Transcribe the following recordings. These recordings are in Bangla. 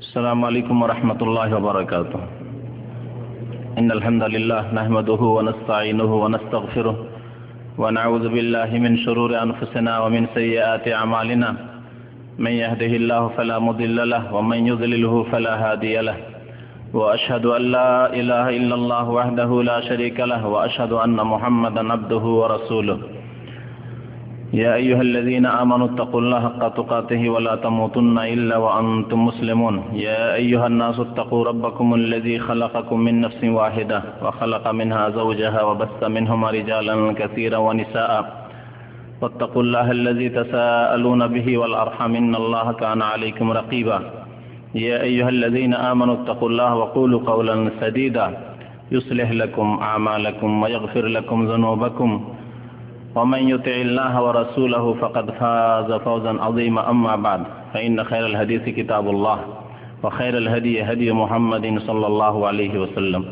السلام عليكم ورحمة الله وبركاته. إن الحمد لله نحمده ونستعينه ونستغفره ونعوذ بالله من شرور أنفسنا ومن سيئات أعمالنا. من يهده الله فلا مضل له ومن يضلله فلا هادي له. وأشهد أن لا إله إلا الله وحده لا شريك له وأشهد أن محمدا عبده ورسوله. يا أيها الذين آمنوا اتقوا الله حق تقاته ولا تموتن إلا وأنتم مسلمون. يا أيها الناس اتقوا ربكم الذي خلقكم من نفس واحدة وخلق منها زوجها وبث منهما رجالا كثيرا ونساء. واتقوا الله الذي تساءلون به والأرحم إن الله كان عليكم رقيبا. يا أيها الذين آمنوا اتقوا الله وقولوا قولا سديدا يصلح لكم أعمالكم ويغفر لكم ذنوبكم. ومن يطع الله ورسوله فقد فاز فوزا عظيما. أما بعد فإن خير الحديث كتاب الله وخير الهدي هدي محمد صلى الله عليه وسلم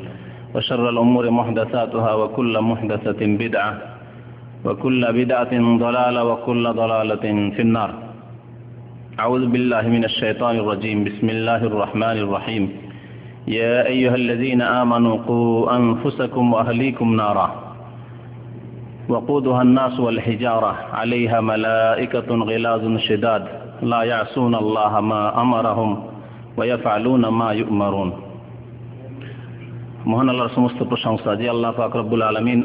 وشر الأمور محدثاتها وكل محدثة بدعة وكل بدعة ضلالة وكل ضلالة في النار. أعوذ بالله من الشيطان الرجيم. بسم الله الرحمن الرحيم. يا أيها الذين آمنوا قوا أنفسكم وأهليكم نارا وقودها الناس والحجارة عليها ملائكة غلاظ شداد لا يعصون الله ما أمرهم ويفعلون ما يؤمرون. মহান আল্লাহর সমস্ত প্রশংসা যে আল্লাহ পাক রব্বুল আলামিন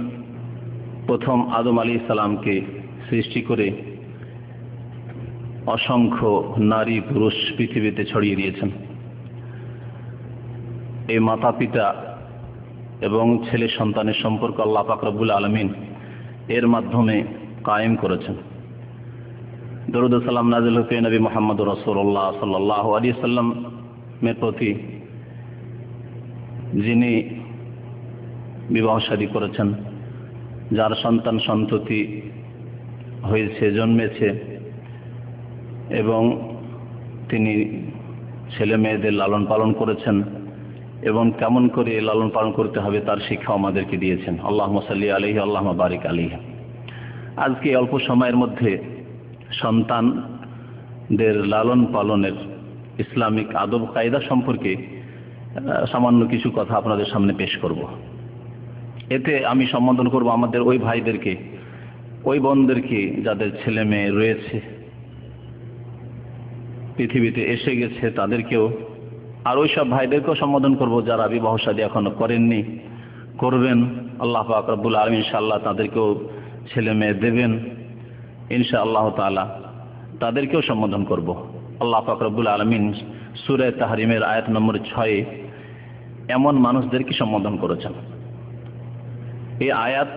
প্রথম আদম আলাইহিস সালামকে সৃষ্টি করে অসংখ্য নারী পুরুষ পৃথিবীতে ছড়িয়ে দিয়েছেন। এই মাতা পিতা এবং ছেলে সন্তানের সম্পর্ক আল্লাহ পাক রব্বুল আলামিন এর মাধ্যমে কায়েম করেছেন। দরুদ ও সালাম নাযিল হোক নবী মুহাম্মদ রাসূলুল্লাহ সাল্লাল্লাহু আলাইহি ওয়াসাল্লামের প্রতি, যিনি বিবাহ শাদী করেছেন, যার সন্তান সন্ততি হয়েছে, জন্মেছে, এবং তিনি ছেলে মেয়েদের লালন পালন করেছেন এবং কেমন করে লালন পালন করতে হবে তার শিক্ষা আমাদেরকে দিয়েছেন। আল্লাহুম্মা সাল্লি আলাইহি আল্লাহুম্মা বারিক আলাইহি। আজকে অল্প সময়ের মধ্যে সন্তানদের লালন পালনের ইসলামিক আদব কায়দা সম্পর্কে সামান্য কিছু কথা আপনাদের সামনে পেশ করব। এতে আমি সম্বোধন করব আমাদের ওই ভাইদেরকে, ওই বোনদেরকে যাদের ছেলে মেয়ে রয়েছে, পৃথিবীতে এসে গেছে, তাদেরকেও, আর ওই সব ভাইদেরকেও সম্বোধন করব যারা বিবাহ শাদী এখনো করেননি, করবেন। আল্লাহ পাক রব্বুল আলামিন ইনশাআল্লাহ তাদেরকেও ছেলে মেয়ে দেবেন ইনশাআল্লাহ তাআলা, তাদেরকেও সম্বোধন করব। আল্লাহ পাক রব্বুল আলামিন সূরা তাহরিমের আয়াত নম্বর 6 এমন মানুষদেরকে সম্বোধন করেছেন। এই আয়াত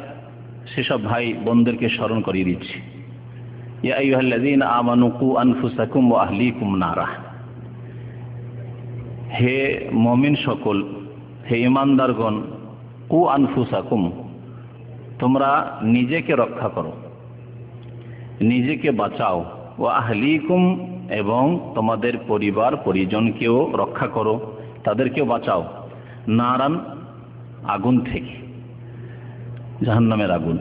সেসব ভাই বোনদেরকে স্মরণ করিয়ে দিচ্ছি। ইয়া আইয়ুহাল্লাযীনা আমানু কু আনফুসাকুম ওয়া আহলিকুম নারা। হে মুমিন সকল, হে ঈমানদারগণ, কু আনফুসাকুম, তোমরা নিজেকে রক্ষা করো, নিজেকে বাঁচাও, ওয়া আহলিকুম, এবং তোমাদের পরিবার পরিজনকেও রক্ষা করো, তাদেরকেও বাঁচাও, নারান, আগুন থেকে, জাহান্নামের আগুন,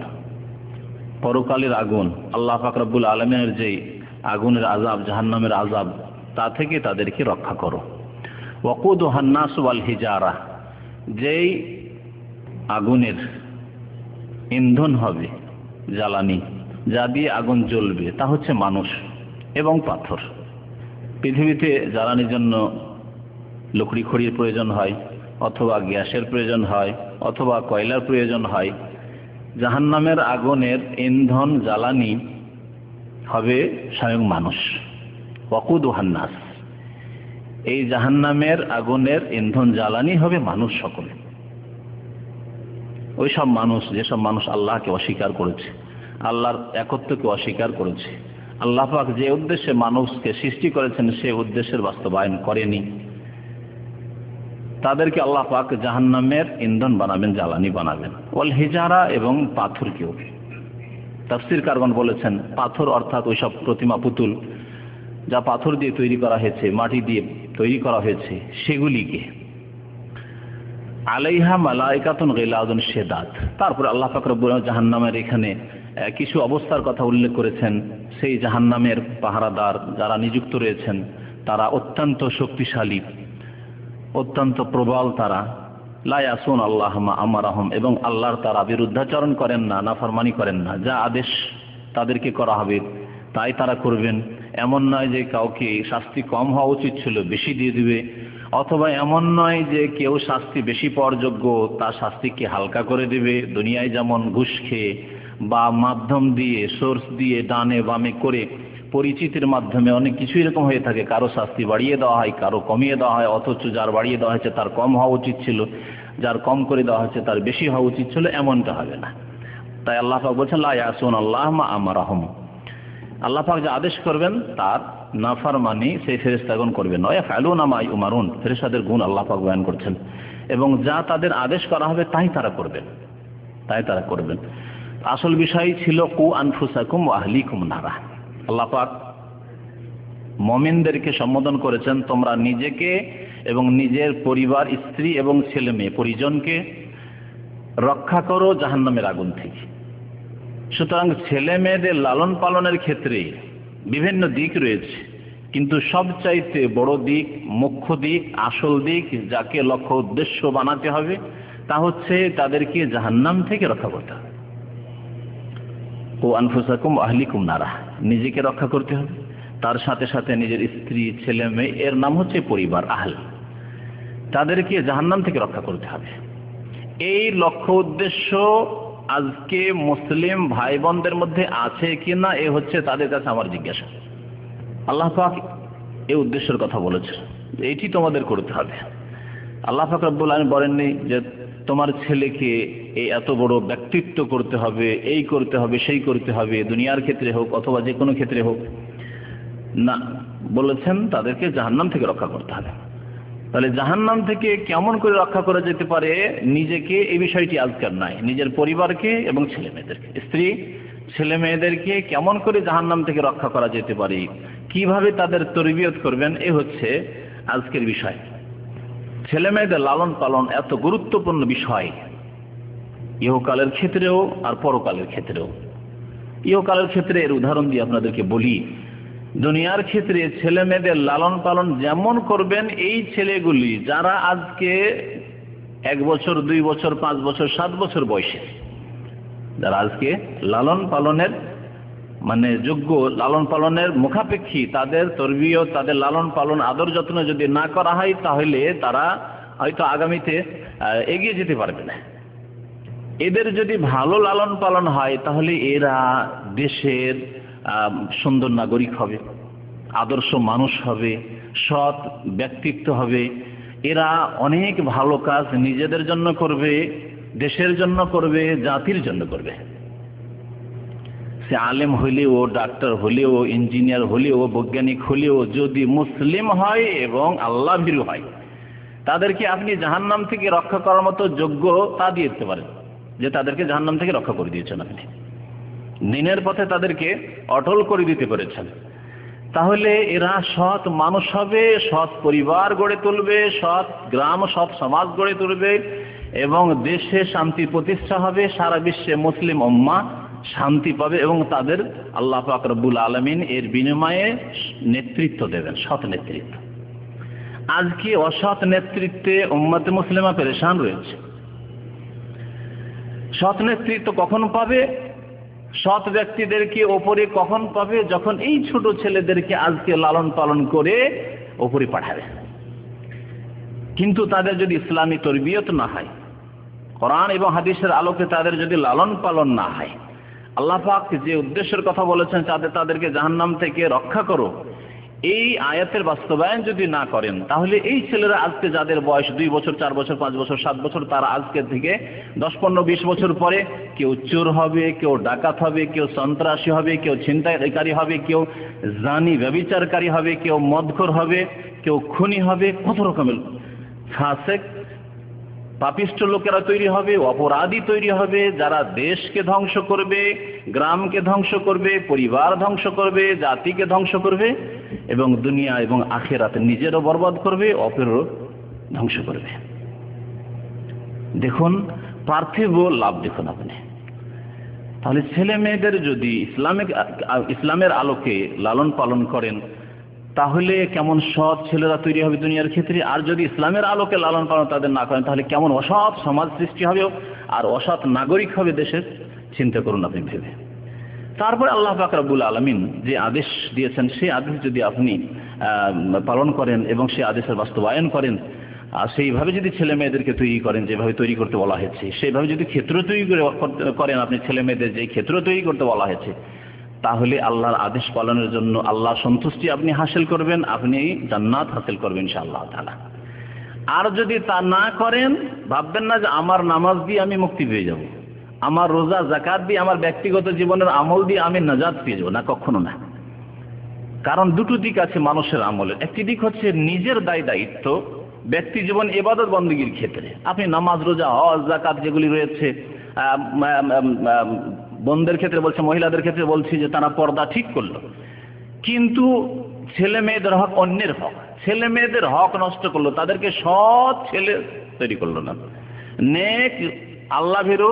পরকালের আগুন, আল্লাহ পাক রব্বুল আলামিনের যে আগুনের আযাব, জাহান্নামের আযাব, তা থেকে তাদেরকে রক্ষা করো। ওয়াকুদুহান নাস ওয়াল হিজারা, যেই আগুনের ইন্ধন হবে, জ্বালানি, যা দিয়ে আগুন জ্বলবে, তা হচ্ছে মানুষ এবং পাথর। পৃথিবীতে জ্বালানির জন্য লকড়ি খড়ির প্রয়োজন হয়, অথবা গ্যাসের প্রয়োজন হয়, অথবা কয়লার প্রয়োজন হয়। জাহান্নামের আগুনের ইন্ধন, জ্বালানি হবে স্বয়ং মানুষ। ওয়াকুদুহান নাস, এই জাহান্নামের আগুনের ইন্ধন, জ্বালানি হবে মানুষ সকলে। ওই সব মানুষ, যেসব মানুষ আল্লাহকে অস্বীকার করেছে, আল্লাহর একত্বকে অস্বীকার করেছে, আল্লাহ পাক যে উদ্দেশ্যে মানুষকে সৃষ্টি করেছেন সে উদ্দেশ্যের বাস্তবায়ন করেনি, তাদেরকে আল্লাহ পাক জাহান্নামের ইন্ধন বানাবেন, জ্বালানি বানাবেন। ওয়াল হিজারা, এবং পাথরকেও। তাফসীরকারগণ বলেছেন পাথর অর্থাৎ ওইসব প্রতিমা, পুতুল, যা পাথর দিয়ে তৈরি করা হয়েছে, মাটি দিয়ে তৈরি করা হয়েছে, সেগুলিকে। আলাইহা মালাইকাতুন গিলাযুন শিদাদ। তারপর আল্লাহ পাক রব্বুল আলামিন জাহান্নামের এখানে কিছু অবস্থার কথা উল্লেখ করেছেন। সেই জাহান্নামের পাহারাদার যারা নিযুক্ত রয়েছেন তারা অত্যন্ত শক্তিশালী, অত্যন্ত প্রবল। তারা লা ইয়াসুন আল্লাহ মা আমারাহুম, এবং আল্লাহর তারা বিরুদ্ধাচরণ করেন না, নাফরমানি করেন না। যা আদেশ তাদেরকে করা হবে তাই তারা করবেন। এমন নয় যে কাউকে শাস্তি কম হওয়া উচিত ছিল বেশি দিয়ে দিবে, অথবা এমন নয় যে কেউ শাস্তি বেশি পাওয়ার যোগ্য তার শাস্তিকে হালকা করে দেবে। দুনিয়ায় যেমন ঘুষ খেয়ে বা মাধ্যম দিয়ে, সোর্স দিয়ে, ডানে বামে করে, পরিচিতির মাধ্যমে অনেক কিছু এরকম হয়ে থাকে। কারো শাস্তি বাড়িয়ে দেওয়া হয়, কারো কমিয়ে দেওয়া হয়, অথচ যার বাড়িয়ে দেওয়া হয়েছে তার কম হওয়া উচিত ছিল, যার কম করে দেওয়া হয়েছে তার বেশি হওয়া উচিত ছিল, এমনটা হবে না। তাই আল্লাহ পাক বলছেন লা ইয়াসুন আল্লাহ মা আমারাহুম, আল্লাহ পাক যা আদেশ করবেন তার নাফরমানি সেই ফেরেশতাগণ করবেন না। ইয়াফআলুনা মা ইউমারুন, ফেরেশতাদের গুণ আল্লাহ পাক বয়ান করছেন, এবং যা তাদের আদেশ করা হবে তাই তারা করবেন, তাই তারা করবেন। আসল বিষয় ছিল কু আনফুসাকুম ওয়া আহলিকুম নারা। আল্লাহ পাক মুমিনদেরকে সম্বোধন করেছেন তোমরা নিজেকে এবং নিজের পরিবার, স্ত্রী এবং ছেলে মেয়ে পরিজনকে রক্ষা করো জাহান্নামের আগুন থেকে। সুতরাং ছেলে মেয়েদের লালন পালনের ক্ষেত্রে বিভিন্ন দিক রয়েছে, কিন্তু সবচাইতে বড় দিক, মুখ্য দিক, আসল দিক, যাকে লক্ষ্য উদ্দেশ্য বানাতে হবে তা হচ্ছে তাদেরকে জাহান্নাম থেকে রক্ষা করতে হবে। ও আনফুসাকুম আহলিকুম নারা, নিজেকে রক্ষা করতে হবে, তার সাথে সাথে নিজের স্ত্রী, ছেলে মেয়ে, এর নাম হচ্ছে পরিবার, আহল, তাদেরকে জাহান্নাম থেকে রক্ষা করতে হবে। এই লক্ষ্য উদ্দেশ্য আজকে মুসলিম ভাই বোনদের মধ্যে আছে কিনা এ হচ্ছে তাদের কাছে আমার জিজ্ঞাসা। আল্লাহ পাক এই উদ্দেশ্যের কথা বলেছে, এইটি তোমাদের করতে হবে। আল্লাহ পাক রব্বুল আলামিন বলেননি যে তোমার ছেলেকে এই এত বড় ব্যক্তিত্ব করতে হবে, এই করতে হবে, সেই করতে হবে, দুনিয়ার ক্ষেত্রে হোক অথবা যে কোনো ক্ষেত্রে হোক না, বলেছেন তাদেরকে জাহান্নাম থেকে রক্ষা করতে হবে। তাহলে জাহান্নাম থেকে কেমন করে রক্ষা করা যেতে পারে নিজেকে, এই বিষয়টি আজকাল নাই। নিজের পরিবারকে এবং ছেলে মেয়েদেরকে, স্ত্রী ছেলে মেয়েদেরকে কেমন করে জাহান্নাম থেকে রক্ষা করা যেতে পারে, কিভাবে তাদের তরবিয়ত করবেন, এ হচ্ছে আজকের বিষয়। ছেলে মেয়েদের লালন পালন এত গুরুত্বপূর্ণ বিষয়, ইহকালের ক্ষেত্রেও আর পরকালের ক্ষেত্রেও। ইহকালের ক্ষেত্রে এর উদাহরণ দিয়ে আপনাদেরকে বলি, দুনিয়ার ক্ষেত্রে ছেলে মেয়েদের লালন পালন যেমন করবেন, এই ছেলেগুলি যারা আজকে 1 বছর, 2 বছর, 5 বছর, 7 বছর বয়সে, যারা আজকে লালন পালনের মানে যোগ্য, লালন পালনের মুখাপেক্ষী, তাদের তরবিয়ত, তাদের লালন পালন, আদর যত্ন যদি না করা হয় তাহলে তারা হয়তো আগামীতে এগিয়ে যেতে পারবে না। এদের যদি ভালো লালন পালন হয় তাহলে এরা দেশের সুন্দর নাগরিক হবে, আদর্শ মানুষ হবে, সৎ ব্যক্তিত্ব হবে। এরা অনেক ভালো কাজ নিজেদের জন্য করবে, দেশের জন্য করবে, জাতির জন্য করবে। সে আলেম হলেও, ডাক্তার হলেও, ইঞ্জিনিয়ার হলেও, বৈজ্ঞানিক হলেও যদি মুসলিম হয় এবং আল্লাহ ভীরু হয়, তাদেরকে আপনি জাহান্নাম থেকে রক্ষা করার মতো যোগ্যতা দিয়ে দিতে পারেন, যে তাদেরকে জাহান্নাম থেকে রক্ষা করে দিয়েছেন আপনি, দিনের পথে তাদেরকে অটল করে দিতে পেরেছেন। তাহলে এরা সৎ মানুষ হবে, সৎ পরিবার গড়ে তুলবে, সৎ গ্রাম, সৎ সমাজ গড়ে তুলবে, এবং দেশে শান্তি প্রতিষ্ঠা হবে, সারা বিশ্বে মুসলিম উম্মাহ শান্তি পাবে, এবং তাদের আল্লাহ পাক রব্বুল আলামিন এর বিনিময়ে নেতৃত্ব দেবেন, সৎ নেতৃত্ব। আজকে অসৎ নেতৃত্বে উম্মতে মুসলিমা পেরেশান রয়েছে। সৎ নেতৃত্ব কখন পাবে, সৎ ব্যক্তিদেরকে ওপরে কখন পাবে, যখন এই ছোট ছেলেদেরকে আজকে লালন পালন করে ওপরে পাঠাবে। কিন্তু তাদের যদি ইসলামী তরবিয়ত না হয়, কোরআন এবং হাদিসের আলোকে তাদের যদি লালন পালন না হয়, আল্লাহ পাক যে উদ্দেশ্যের কথা বলেছেন তাদেরকে জাহান্নাম থেকে রক্ষা করো, এই আয়াতের বাস্তবায়ন যদি না করেন, তাহলে এই ছেলেরা আজকে যাদের বয়স 2 বছর, 4 বছর, 5 বছর, 7 বছর, তারা আজকে থেকে 10, 15, 20 বছর পরে কেউ চোর হবে, কেউ ডাকাত হবে, কেউ সন্ত্রাসী হবে, কেউ ছিনতাইকারী হবে, কেউ জানি ব্যভিচারকারী হবে, কেউ মদখোর হবে, কেউ খুনি হবে, কত রকমের ফাসেক পাপিষ্ঠ লোকেরা তৈরি হবে, অপরাধী তৈরি হবে, যারা দেশকে ধ্বংস করবে, গ্রামকে ধ্বংস করবে, পরিবার ধ্বংস করবে, জাতিকে ধ্বংস করবে, এবং দুনিয়া এবং আখিরাতে নিজেরও বরবাদ করবে, অপরেরও ধ্বংস করবে। দেখুন পার্থিব লাভ দেখুন আপনি। তাহলে ছেলে মেয়েদের যদি ইসলামের আলোকে লালন পালন করেন, তাহলে কেমন সৎ ছেলেরা তৈরি হবে দুনিয়ার ক্ষেত্রে। আর যদি ইসলামের আলোকে লালন পালন তাদের না করেন, তাহলে কেমন অসৎ সমাজ সৃষ্টি হবে আর অসৎ নাগরিক হবে দেশের, চিন্তা করুন আপনি ভেবে। তারপরে আল্লাহ পাক রব্বুল আলামিন যে আদেশ দিয়েছেন, সেই আদেশ যদি আপনি পালন করেন এবং সেই আদেশের বাস্তবায়ন করেন, আর সেইভাবে যদি ছেলে মেয়েদেরকে তৈরি করেন যেভাবে তৈরি করতে বলা হয়েছে, সেইভাবে যদি ক্ষেত্র তৈরি করেন আপনি ছেলে মেয়েদের যে ক্ষেত্র তৈরি করতে বলা হয়েছে, তাহলে আল্লাহর আদেশ পালনের জন্য আল্লাহ সন্তুষ্টি আপনি হাসিল করবেন, আপনি জান্নাত হাসিল করবেন ইনশাআল্লাহ তাআলা। আর যদি তা না করেন, ভাববেন না যে আমার নামাজ দিয়ে আমি মুক্তি পেয়ে যাব, আমার রোজা যাকাত দিয়ে, আমার ব্যক্তিগত জীবনের আমল দিয়ে আমি নাজাত পেয়ে যাব, না, কখনো না। কারণ দুটো দিক আছে মানুষের আমলের। একটি দিক হচ্ছে নিজের দায়িত্ব, ব্যক্তি জীবন ইবাদত বন্দেগীর ক্ষেত্রে আপনি নামাজ, রোজা, হজ, যাকাত যেগুলি রয়েছে, বোনদের ক্ষেত্রে বলছে, মহিলাদের ক্ষেত্রে বলছি যে তারা পর্দা ঠিক করলো, কিন্তু ছেলে মেয়েদের হক অন্যের হক, ছেলে মেয়েদের হক নষ্ট করলো, তাদেরকে সৎ ছেলে তৈরি করলো না, নেক আল্লাহ ভীরু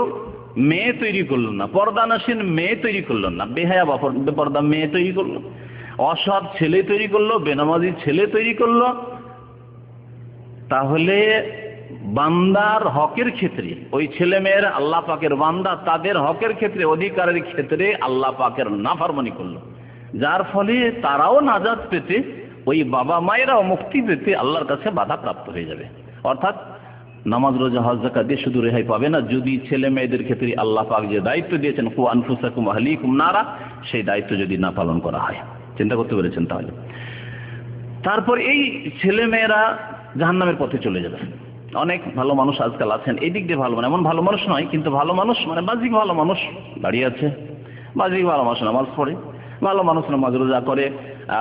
মেয়ে তৈরি করলো না, পর্দানাসীন মেয়ে তৈরি করলো না, বেহায়া বেপর্দা মেয়ে তৈরি করলো, অসৎ ছেলে তৈরি করলো, বেনামাজি ছেলে তৈরি করলো। তাহলে বান্দার হকের ক্ষেত্রে ওই ছেলে মেয়ের আল্লাহ পাকের বান্দা, তাদের হকের ক্ষেত্রে, অধিকারের ক্ষেত্রে আল্লাহ পাকের নাফরমানি করলো, যার ফলে তারাও নাজাত পেতে, ওই বাবা মায়েরাও মুক্তি পেতে আল্লাহর কাছে বাধা প্রাপ্ত হয়ে যাবে। অর্থাৎ নামাজ, রোজা, হজ, যাকাত দিয়ে শুধু রেহাই পাবে না, যদি ছেলে মেয়েদের ক্ষেত্রে আল্লাহ পাক যে দায়িত্ব দিয়েছেন কু আনফুসাকুম আহলিকুম নারা, সেই দায়িত্ব যদি না পালন করা হয়, চিন্তা করতে পেরেছেন তাহলে। তারপর এই ছেলে মেয়েরা জাহান্নামের পথে চলে যাবে। অনেক ভালো মানুষ আজকাল আছেন, এই দিক দিয়ে ভালো, মানে এমন ভালো মানুষ নয়, কিন্তু ভালো মানুষ মানে বাহ্যিক ভালো মানুষ, দাঁড়িয়ে আছে, বাহ্যিক ভালো মানুষ নামাজ পড়ে, ভালো মানুষ নামাজ রোজা করে,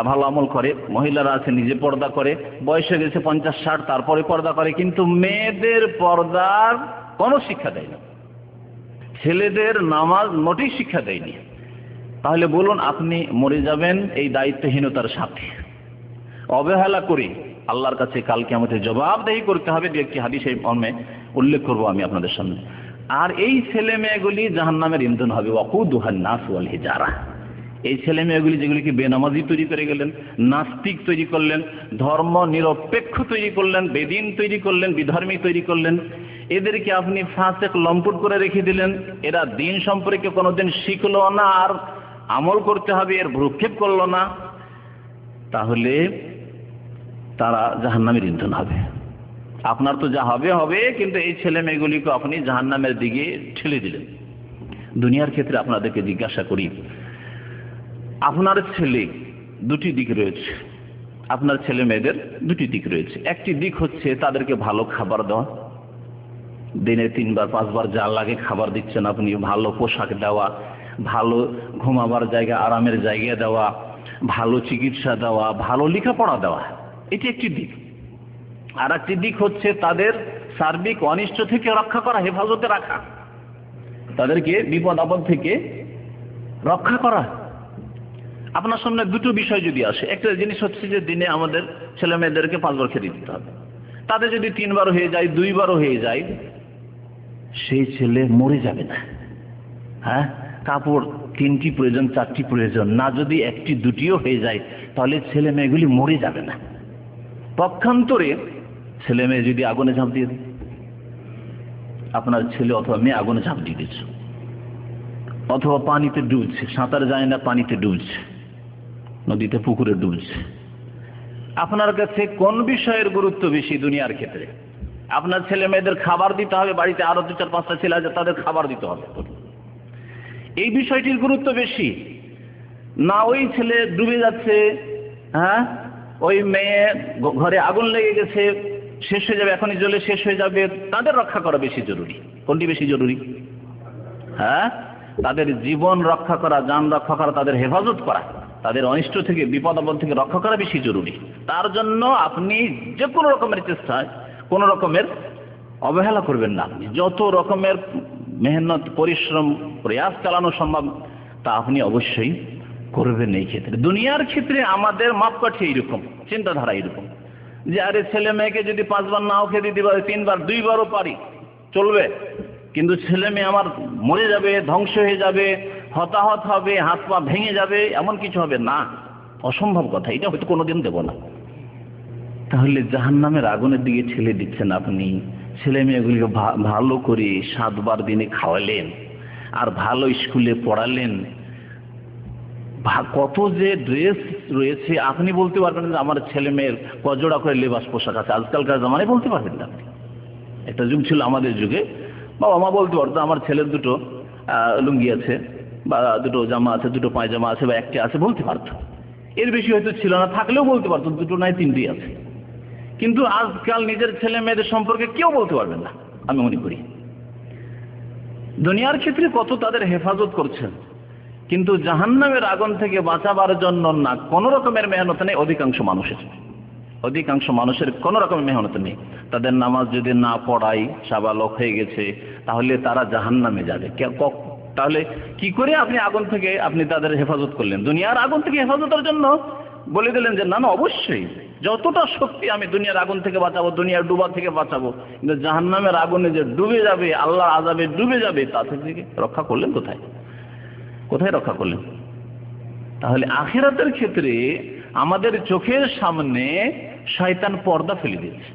ভালো আমল করে, মহিলারা আছে নিজে পর্দা করে, বয়স হয়ে গেছে 50-60, তারপরে পর্দা করে, কিন্তু মেয়েদের পর্দার কোনো শিক্ষা দেয় না, ছেলেদের নামাজ মোটেই শিক্ষা দেয়নি। তাহলে বলুন আপনি মরে যাবেন এই দায়িত্বহীনতার সাথে, অবহেলা করে আল্লাহর কাছে কাল কিয়ামতে জবাবদেহি করতে হবে। একটি হাদিস এই মর্মে উল্লেখ করব আমি আপনাদের সামনে। আর এই ছেলে মেয়েগুলি জাহান্নামের ইন্ধন হবে, ওয়াকুদুহান নাস ওয়াল হিজারা। এই ছেলে মেয়েগুলি যেগুলিকে বেনামাজি তৈরি করে গেলেন, নাস্তিক তৈরি করলেন, ধর্ম নিরপেক্ষ তৈরি করলেন, বেদিন তৈরি করলেন, বিধর্মী তৈরি করলেন, এদেরকে আপনি ফাসেক লম্পট করে রেখে দিলেন, এরা দিন সম্পর্কে কোনোদিন শিখলো না, আর আমল করতে হবে এর ভ্রুক্ষেপ করলো না, তাহলে তারা জাহান্নামের ইন্ধন হবে। আপনার তো যা হবে হবে, কিন্তু এই ছেলে মেয়েগুলিকে আপনি জাহান্নামের দিকে ঠেলে দিলেন। দুনিয়ার ক্ষেত্রে আপনাদেরকে জিজ্ঞাসা করি, আপনার ছেলে দুটি দিক রয়েছে, আপনার ছেলে মেয়েদের দুটি দিক রয়েছে। একটি দিক হচ্ছে তাদেরকে ভালো খাবার দেওয়া, দিনে 3 বার 5 বার যা লাগে খাবার দিচ্ছেন আপনি, ভালো পোশাক দেওয়া, ভালো ঘুমাবার জায়গা, আরামের জায়গা দেওয়া, ভালো চিকিৎসা দেওয়া, ভালো লেখাপড়া দেওয়া, এটি একটি দিক। আর একটি দিক হচ্ছে তাদের সার্বিক অনিষ্ট থেকে রক্ষা করা, হেফাজতে রাখা, তাদেরকে বিপদ আপদ থেকে রক্ষা করা। আপনার সামনে দুটো বিষয় যদি আসে, একটা জিনিস হচ্ছে যে দিনে আমাদের ছেলে মেয়েদেরকে 5 বার খেতে দিতে হবে, তাদের যদি 3 বার হয়ে যায়, 2 বারও হয়ে যায়, সেই ছেলে মরে যাবে না। হ্যাঁ, কাপড় 3টি প্রয়োজন, 4টি প্রয়োজন, না যদি 1টি 2টিও হয়ে যায়, তাহলে ছেলে মেয়েগুলি মরে যাবে না। পক্ষান্তরে ছেলে মেয়ে যদি আগুনে ঝাঁপ দিয়ে দেয়, আপনার ছেলে অথবা মেয়ে আগুনে ঝাঁপ দিয়ে দিচ্ছে, অথবা পানিতে ডুবছে, সাঁতার যায় না, পানিতে ডুবছে, নদীতে পুকুরে ডুবছে, আপনার কাছে কোন বিষয়ের গুরুত্ব বেশি দুনিয়ার ক্ষেত্রে? আপনার ছেলে মেয়েদের খাবার দিতে হবে, বাড়িতে আরো 2-4-5টা ছেলে আছে, তাদের খাবার দিতে হবে, এই বিষয়টির গুরুত্ব বেশি না ওই ছেলে ডুবে যাচ্ছে, হ্যাঁ, ওই মেয়ে ঘরে আগুন লেগে গেছে, শেষ হয়ে যাবে, এখনই জ্বলে শেষ হয়ে যাবে, তাদের রক্ষা করা বেশি জরুরি? কোনটি বেশি জরুরি? হ্যাঁ, তাদের জীবন রক্ষা করা, জান রক্ষা করা, তাদের হেফাজত করা, তাদের অনিষ্ট থেকে, বিপদ আপদ থেকে রক্ষা করা বেশি জরুরি। তার জন্য আপনি যে কোনো রকমের চেষ্টায় কোনো রকমের অবহেলা করবেন না। আপনি যত রকমের মেহনত, পরিশ্রম, প্রয়াস চালানো সম্ভব তা আপনি অবশ্যই করবেন। এই ক্ষেত্রে দুনিয়ার ক্ষেত্রে আমাদের মাপকাঠি এইরকম, চিন্তাধারা এইরকম যে আরে ছেলে মেয়েকে যদি 5 বার নাও খেতে দিতে পারি, 3 বার 2 বারও পারি চলবে, কিন্তু ছেলে মেয়ে আমার মরে যাবে, ধ্বংস হয়ে যাবে, হতাহত হবে, হাত পা ভেঙে যাবে, এমন কিছু হবে না। অসম্ভব কথা, এটা হয়তো কোনোদিন দেব না। তাহলে জাহান্নামের আগুনের দিকে ঠেলে দিচ্ছেন আপনি। ছেলে মেয়েগুলিকে ভালো করে 7 বার দিনে খাওয়ালেন, আর ভালো স্কুলে পড়ালেন, কত যে ড্রেস রয়েছে আপনি বলতে পারবেন যে আমার ছেলে মেয়ের কজোড়া করে লেবাস পোশাক আছে। আজকালকার জামানায় বলতে পারবেন না আপনি। একটা যুগ ছিল আমাদের যুগে, বাবা মা বলতে পারতো আমার ছেলের 2টো লুঙ্গি আছে, বা 2টো জামা আছে, 2টো পায়জামা আছে, বা 1টি আছে, বলতে পারতো। এর বেশি হয়তো ছিল না, থাকলেও বলতে পারতো 2টো নাই 3টি আছে। কিন্তু আজকাল নিজের ছেলে মেয়েদের সম্পর্কে কেউ বলতে পারবেন না। আমি মনে করি দুনিয়ার ক্ষেত্রে কত তাদের হেফাজত করছেন, কিন্তু জাহান্নামের আগুন থেকে বাঁচাবার জন্য না কোনো রকমের মেহনত নেই অধিকাংশ মানুষের কোনো রকমের মেহনত নেই। তাদের নামাজ যদি না পড়াই, সাবালক হয়ে গেছে, তাহলে তারা জাহান্নামে যাবে। তাহলে কি করে আপনি আগুন থেকে আপনি তাদের হেফাজত করলেন? দুনিয়ার আগুন থেকে হেফাজতের জন্য বলে দিলেন যে না অবশ্যই যতটা শক্তি আমি দুনিয়ার আগুন থেকে বাঁচাবো, দুনিয়ার ডুবা থেকে বাঁচাবো, কিন্তু জাহান্নামের আগুনে যে ডুবে যাবে, আল্লাহর আযাবে ডুবে যাবে, তা থেকে রক্ষা করলেন কোথায় রক্ষা করলেন? তাহলে আখিরাতের ক্ষেত্রে আমাদের চোখের সামনে শয়তান পর্দা ফেলে দিয়েছে,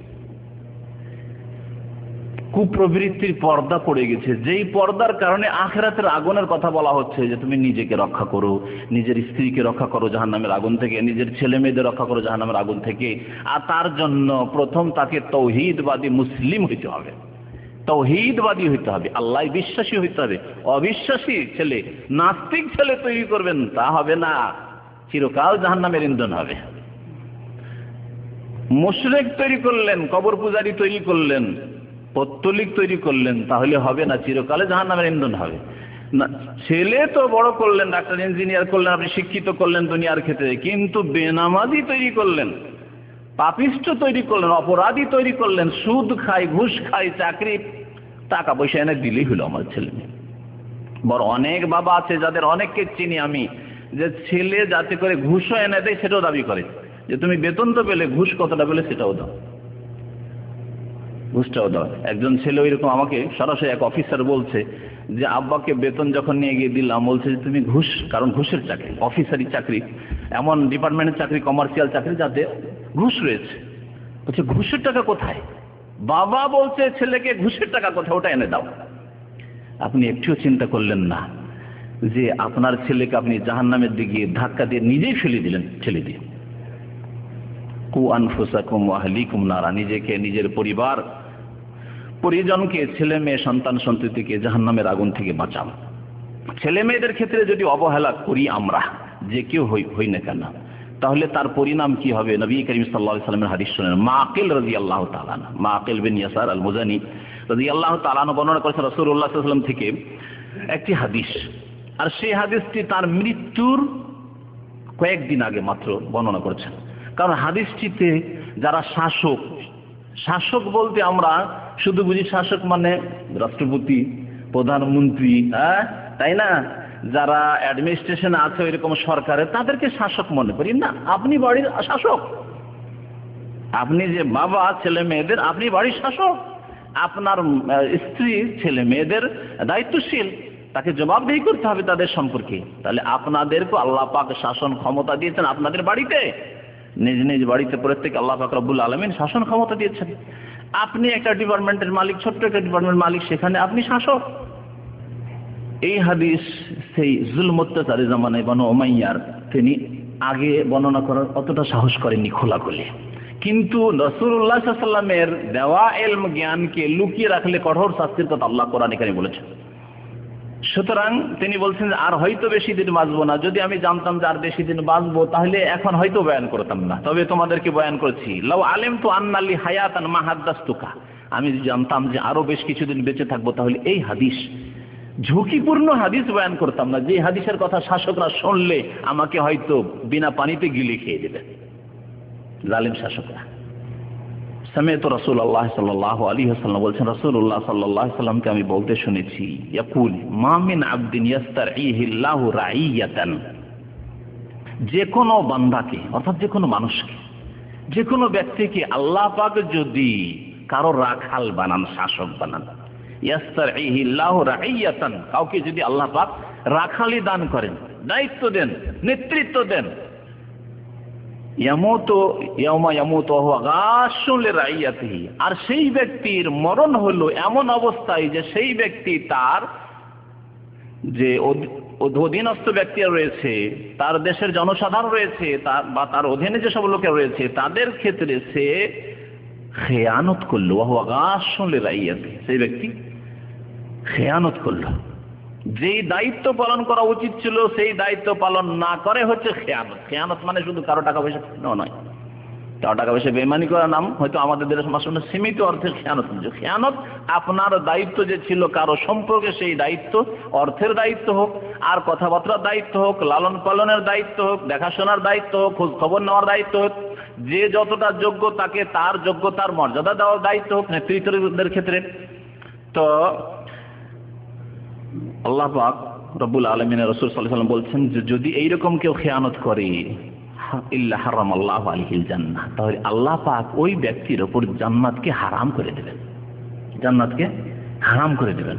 কুপ্রবৃত্তির পর্দা পড়ে গেছে, যেই পর্দার কারণে আখিরাতের আগুনের কথা বলা হচ্ছে যে তুমি নিজেকে রক্ষা করো, নিজের স্ত্রীকে রক্ষা করো জাহান্নামের আগুন থেকে, নিজের ছেলে মেয়েদের রক্ষা করো জাহান্নামের আগুন থেকে। আর তার জন্য প্রথম তাকে তৌহিদবাদী মুসলিম হইতে হবে, তৌহিদবাদী হইতে হবে, আল্লাহ বিশ্বাসী হইতে হবে। অবিশ্বাসী ছেলে, নাস্তিক ছেলে তৈরি করবেন, তা হবে না, চিরকাল জাহান্নামের ইন্ধন হবে। মুশরিক তৈরি করলেন, কবর পূজারী তৈরি করলেন, পত্তলিক তৈরি করলেন, তাহলে হবে না, চিরকালে জাহান্নামের ইন্ধন হবে না। ছেলে তো বড় করলেন, ডাক্তার ইঞ্জিনিয়ার করলেন, আপনি শিক্ষিত করলেন দুনিয়ার ক্ষেত্রে, কিন্তু বেনামাজি তৈরি করলেন, পাপিষ্ঠ তৈরি করলেন, অপরাধী তৈরি করলেন, সুদ খায়, ঘুষ খায়, চাকরি টাকা পয়সা এনে দিলেই হলো আমার ছেলে মেয়ে। বড় অনেক বাবা আছে যাদের অনেককে চিনি আমি, যে ছেলে যাতে করে ঘুষও এনে দেয় সেটাও দাবি করে, যে তুমি বেতন তো পেলে, ঘুষ কতটা পেলে সেটাও দাও, ঘুষটাও দাও। একজন ছেলে ওইরকম আমাকে সরাসরি এক অফিসার বলছে যে আব্বাকে বেতন যখন নিয়ে গিয়ে দিলাম, বলছে যে তুমি ঘুষ, কারণ ঘুষের চাকরি, অফিসারি চাকরি, এমন ডিপার্টমেন্টের চাকরি, কমার্শিয়াল চাকরি যাতে ঘুষ রয়েছে, বলছে ঘুষের টাকা কোথায়? বাবা বলছে ছেলেকে ঘুষের টাকা কোথায়, ওটা এনে দাও। আপনি একটুও চিন্তা করলেন না যে আপনার ছেলেকে আপনি জাহান্নামের দিকে ধাক্কা দিয়ে নিজেই ফেলে দিলেন, ছেলে দিয়ে। কু আনফুসাকুম ওয়া আহলিকুম নারা, নিজেকে, নিজের পরিবার পরিজনকে, ছেলে মেয়ে, সন্তান সন্ততিকে জাহান্নামের আগুন থেকে বাঁচান। ছেলে মেয়েদের ক্ষেত্রে যদি অবহেলা করি আমরা, যে কেউ হই না কেন, তাহলে তার পরিণাম কি হবে? নবী করিম সাল্লাল্লাহু আলাইহি ওয়াসাল্লামের হাদিস শুনেন, মাকিল রাদিয়াল্লাহু তাআলা, মাকিল বিন ইয়াসার আল মুজানি রাদিয়াল্লাহু তাআলা বর্ণনা করেছেন রাসূলুল্লাহ সাল্লাল্লাহু আলাইহি ওয়াসাল্লাম থেকে একটি হাদিস, আর সেই হাদিসটি তার মৃত্যুর কয়েকদিন আগে মাত্র বর্ণনা করেছেন। কারণ হাদিসটিতে যারা শাসক বলতে আমরা শুধু বুঝি শাসক মানে রাষ্ট্রপতি, প্রধানমন্ত্রী, হ্যাঁ তাই না, যারা অ্যাডমিনিস্ট্রেশনে আছে এরকম সরকারের, তাদেরকে শাসক মনে করি না। আপনি বাড়ির শাসক, আপনি যে বাবা ছেলে মেয়েদের, আপনি বাড়ির শাসক, আপনার স্ত্রী ছেলে মেয়েদের দায়িত্বশীল, তাকে জবাবদিহি করতে হবে তাদের সম্পর্কে। তাহলে আপনাদেরকে আল্লাহ পাক শাসন ক্ষমতা দিয়েছেন আপনাদের বাড়িতে, নিজ নিজ বাড়িতে প্রত্যেক আল্লাহ পাক রব্বুল আলামিন শাসন ক্ষমতা দিয়েছেন। আপনি একটা ডিপার্টমেন্টের মালিক, ছোট্ট একটা ডিপার্টমেন্ট মালিক, সেখানে আপনি শাসক। এই হাদিস সেই জুলম অত্যাচারী জামানায় বনু উমাইয়ার তিনি আগে বর্ণনা করার অতটা সাহস করেননি খোলাখুলি, কিন্তু রাসূলুল্লাহ সাল্লাল্লাহু আলাইহি ওয়াসাল্লামের দেওয়া ইলম জ্ঞানকে লুকিয়ে রাখলে কঠোর শাস্তির কথা আল্লাহ কোরআনে কারীমে বলেছেন। সুতরাং তিনি বলছেন যে আর হয়তো বেশি দিন বাঁচবো না, যদি আমি জানতাম যে আর বেশি দিন বাঁচবো তাহলে এখন হয়তো বয়ান করতাম না, তবে তোমাদেরকে বয়ান করেছি। লাউ আলিমতু আন্না লি হায়াতান মা হাদাসতুকা, আমি যদি জানতাম যে আরো বেশ কিছুদিন বেঁচে থাকবো তাহলে এই হাদিস, ঝুঁকিপূর্ণ হাদিস বয়ান করতাম না, যে হাদিসের কথা শাসকরা শুনলে আমাকে হয়তো বিনা পানিতে গিলে খেয়ে দেবে জালিম শাসকরা। সামিআতু রাসূলুল্লাহ সাল্লাল্লাহু আলাইহি ওয়াসাল্লাম বলছেন, রাসূলুল্লাহ সাল্লাল্লাহু আলাইহি ওয়াসাল্লামকে আমি বলতে শুনেছি, ইয়াকুল মা মিন আবদিন ইয়াস্তারঈহিল্লাহু রাঈয়াতান, যে কোনো বান্দাকে, অর্থাৎ যে কোনো মানুষকে, যে কোনো ব্যক্তিকে আল্লাহ পাক যদি কারো রাখাল বানান, শাসক বানান, ইয়াস্তারঈহিল্লাহু রাঈয়াতান, কাউকে যদি আল্লাহ পাক রাখালি দান করেন, দায়িত্ব দেন, নেতৃত্ব দেন, ইয়ামুতু ইয়াউমা ইয়ামুতু ওয়া হুয়া গাশুন লিরাইয়াতিহি, আর সেই ব্যক্তির মরণ হলো এমন অবস্থায় যে সেই ব্যক্তি তার যে অধীনস্থ ব্যক্তি রয়েছে, তার দেশের জনসাধারণ রয়েছে, তার অধীনে যেসব লোকেরা রয়েছে তাদের ক্ষেত্রে সে খেয়ানত করলো। ওয়া হুয়া গাশুন লিরাইয়াতিহি, সেই ব্যক্তি খেয়ানত করলো। যেই দায়িত্ব পালন করা উচিত ছিল সেই দায়িত্ব পালন না করে হচ্ছে খেয়ানত। খেয়ানত মানে শুধু কারো টাকা পয়সা নয়, কারো টাকা পয়সা বেইমানি করার নাম হয়তো আমাদের দেশের সমাজে সীমিত অর্থে খেয়ানত। খেয়ানত আপনার দায়িত্ব যে ছিল কারো সম্পর্কে, সেই দায়িত্ব অর্থের দায়িত্ব হোক, আর কথাবার্তার দায়িত্ব হোক, লালন পালনের দায়িত্ব হোক, দেখাশোনার দায়িত্ব হোক, খোঁজ খবর নেওয়ার দায়িত্ব হোক, যে যতটা যোগ্য তাকে তার যোগ্যতার মর্যাদা দেওয়ার দায়িত্ব হোক নেতৃত্বদের ক্ষেত্রে। তো আল্লাহ পাক রব্বুল আলামিন রাসূল সাল্লাল্লাহু আলাইহি ওয়াসাল্লাম বলছেন যে যদি এইরকম কেউ খেয়ানত করে ইল্লা হারামাল্লাহু আলাইহিল জান্নাহ, তাহলে আল্লাহ পাক ওই ব্যক্তির উপর জান্নাতকে হারাম করে দেবেন, জান্নাতকে হারাম করে দেবেন।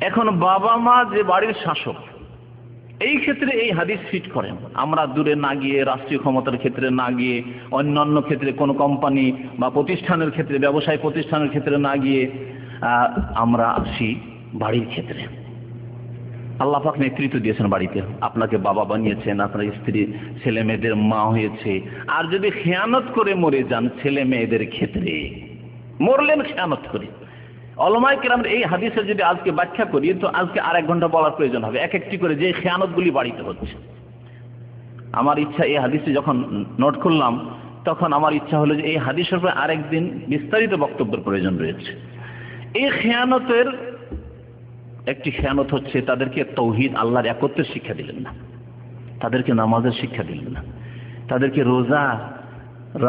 এখন বাবা মা যে বাড়ির শাসক, এই ক্ষেত্রে এই হাদিস ফিট করেন। আমরা দূরে না গিয়ে, রাষ্ট্রীয় ক্ষমতার ক্ষেত্রে না গিয়ে, অন্যান্য ক্ষেত্রে কোনো কোম্পানি বা প্রতিষ্ঠানের ক্ষেত্রে, ব্যবসায় প্রতিষ্ঠানের ক্ষেত্রে না গিয়ে আমরা আসি বাড়ির ক্ষেত্রে। আল্লাহ পাক নেতৃত্ব দিয়েছেন বাড়িতে, আপনাকে বাবা বানিয়েছেন, আপনার স্ত্রী ছেলে মেয়েদের মা হয়েছে। আর যদি খেয়ানত করে মরে যান ছেলে মেয়েদের ক্ষেত্রে, মরলেন খেয়ানত করে, উলামায়ে কেরামের এই হাদিসের যদি আজকে ব্যাখ্যা করি তো আজকে আর 1 ঘন্টা বলার প্রয়োজন হবে, এক একটি করে যে খেয়ানতগুলি বাড়িতে হচ্ছে। আমার ইচ্ছা, এই হাদিসে যখন নোট করলাম তখন আমার ইচ্ছা হলো যে এই হাদিসের উপর আরেকদিন বিস্তারিত বক্তব্যের প্রয়োজন রয়েছে। এই খেয়ানতের একটি খেয়ানত হচ্ছে তাদেরকে তাওহীদ, আল্লাহর একত্বের শিক্ষা দিলেন না, তাদেরকে নামাজের শিক্ষা দিলেন না, তাদেরকে রোজা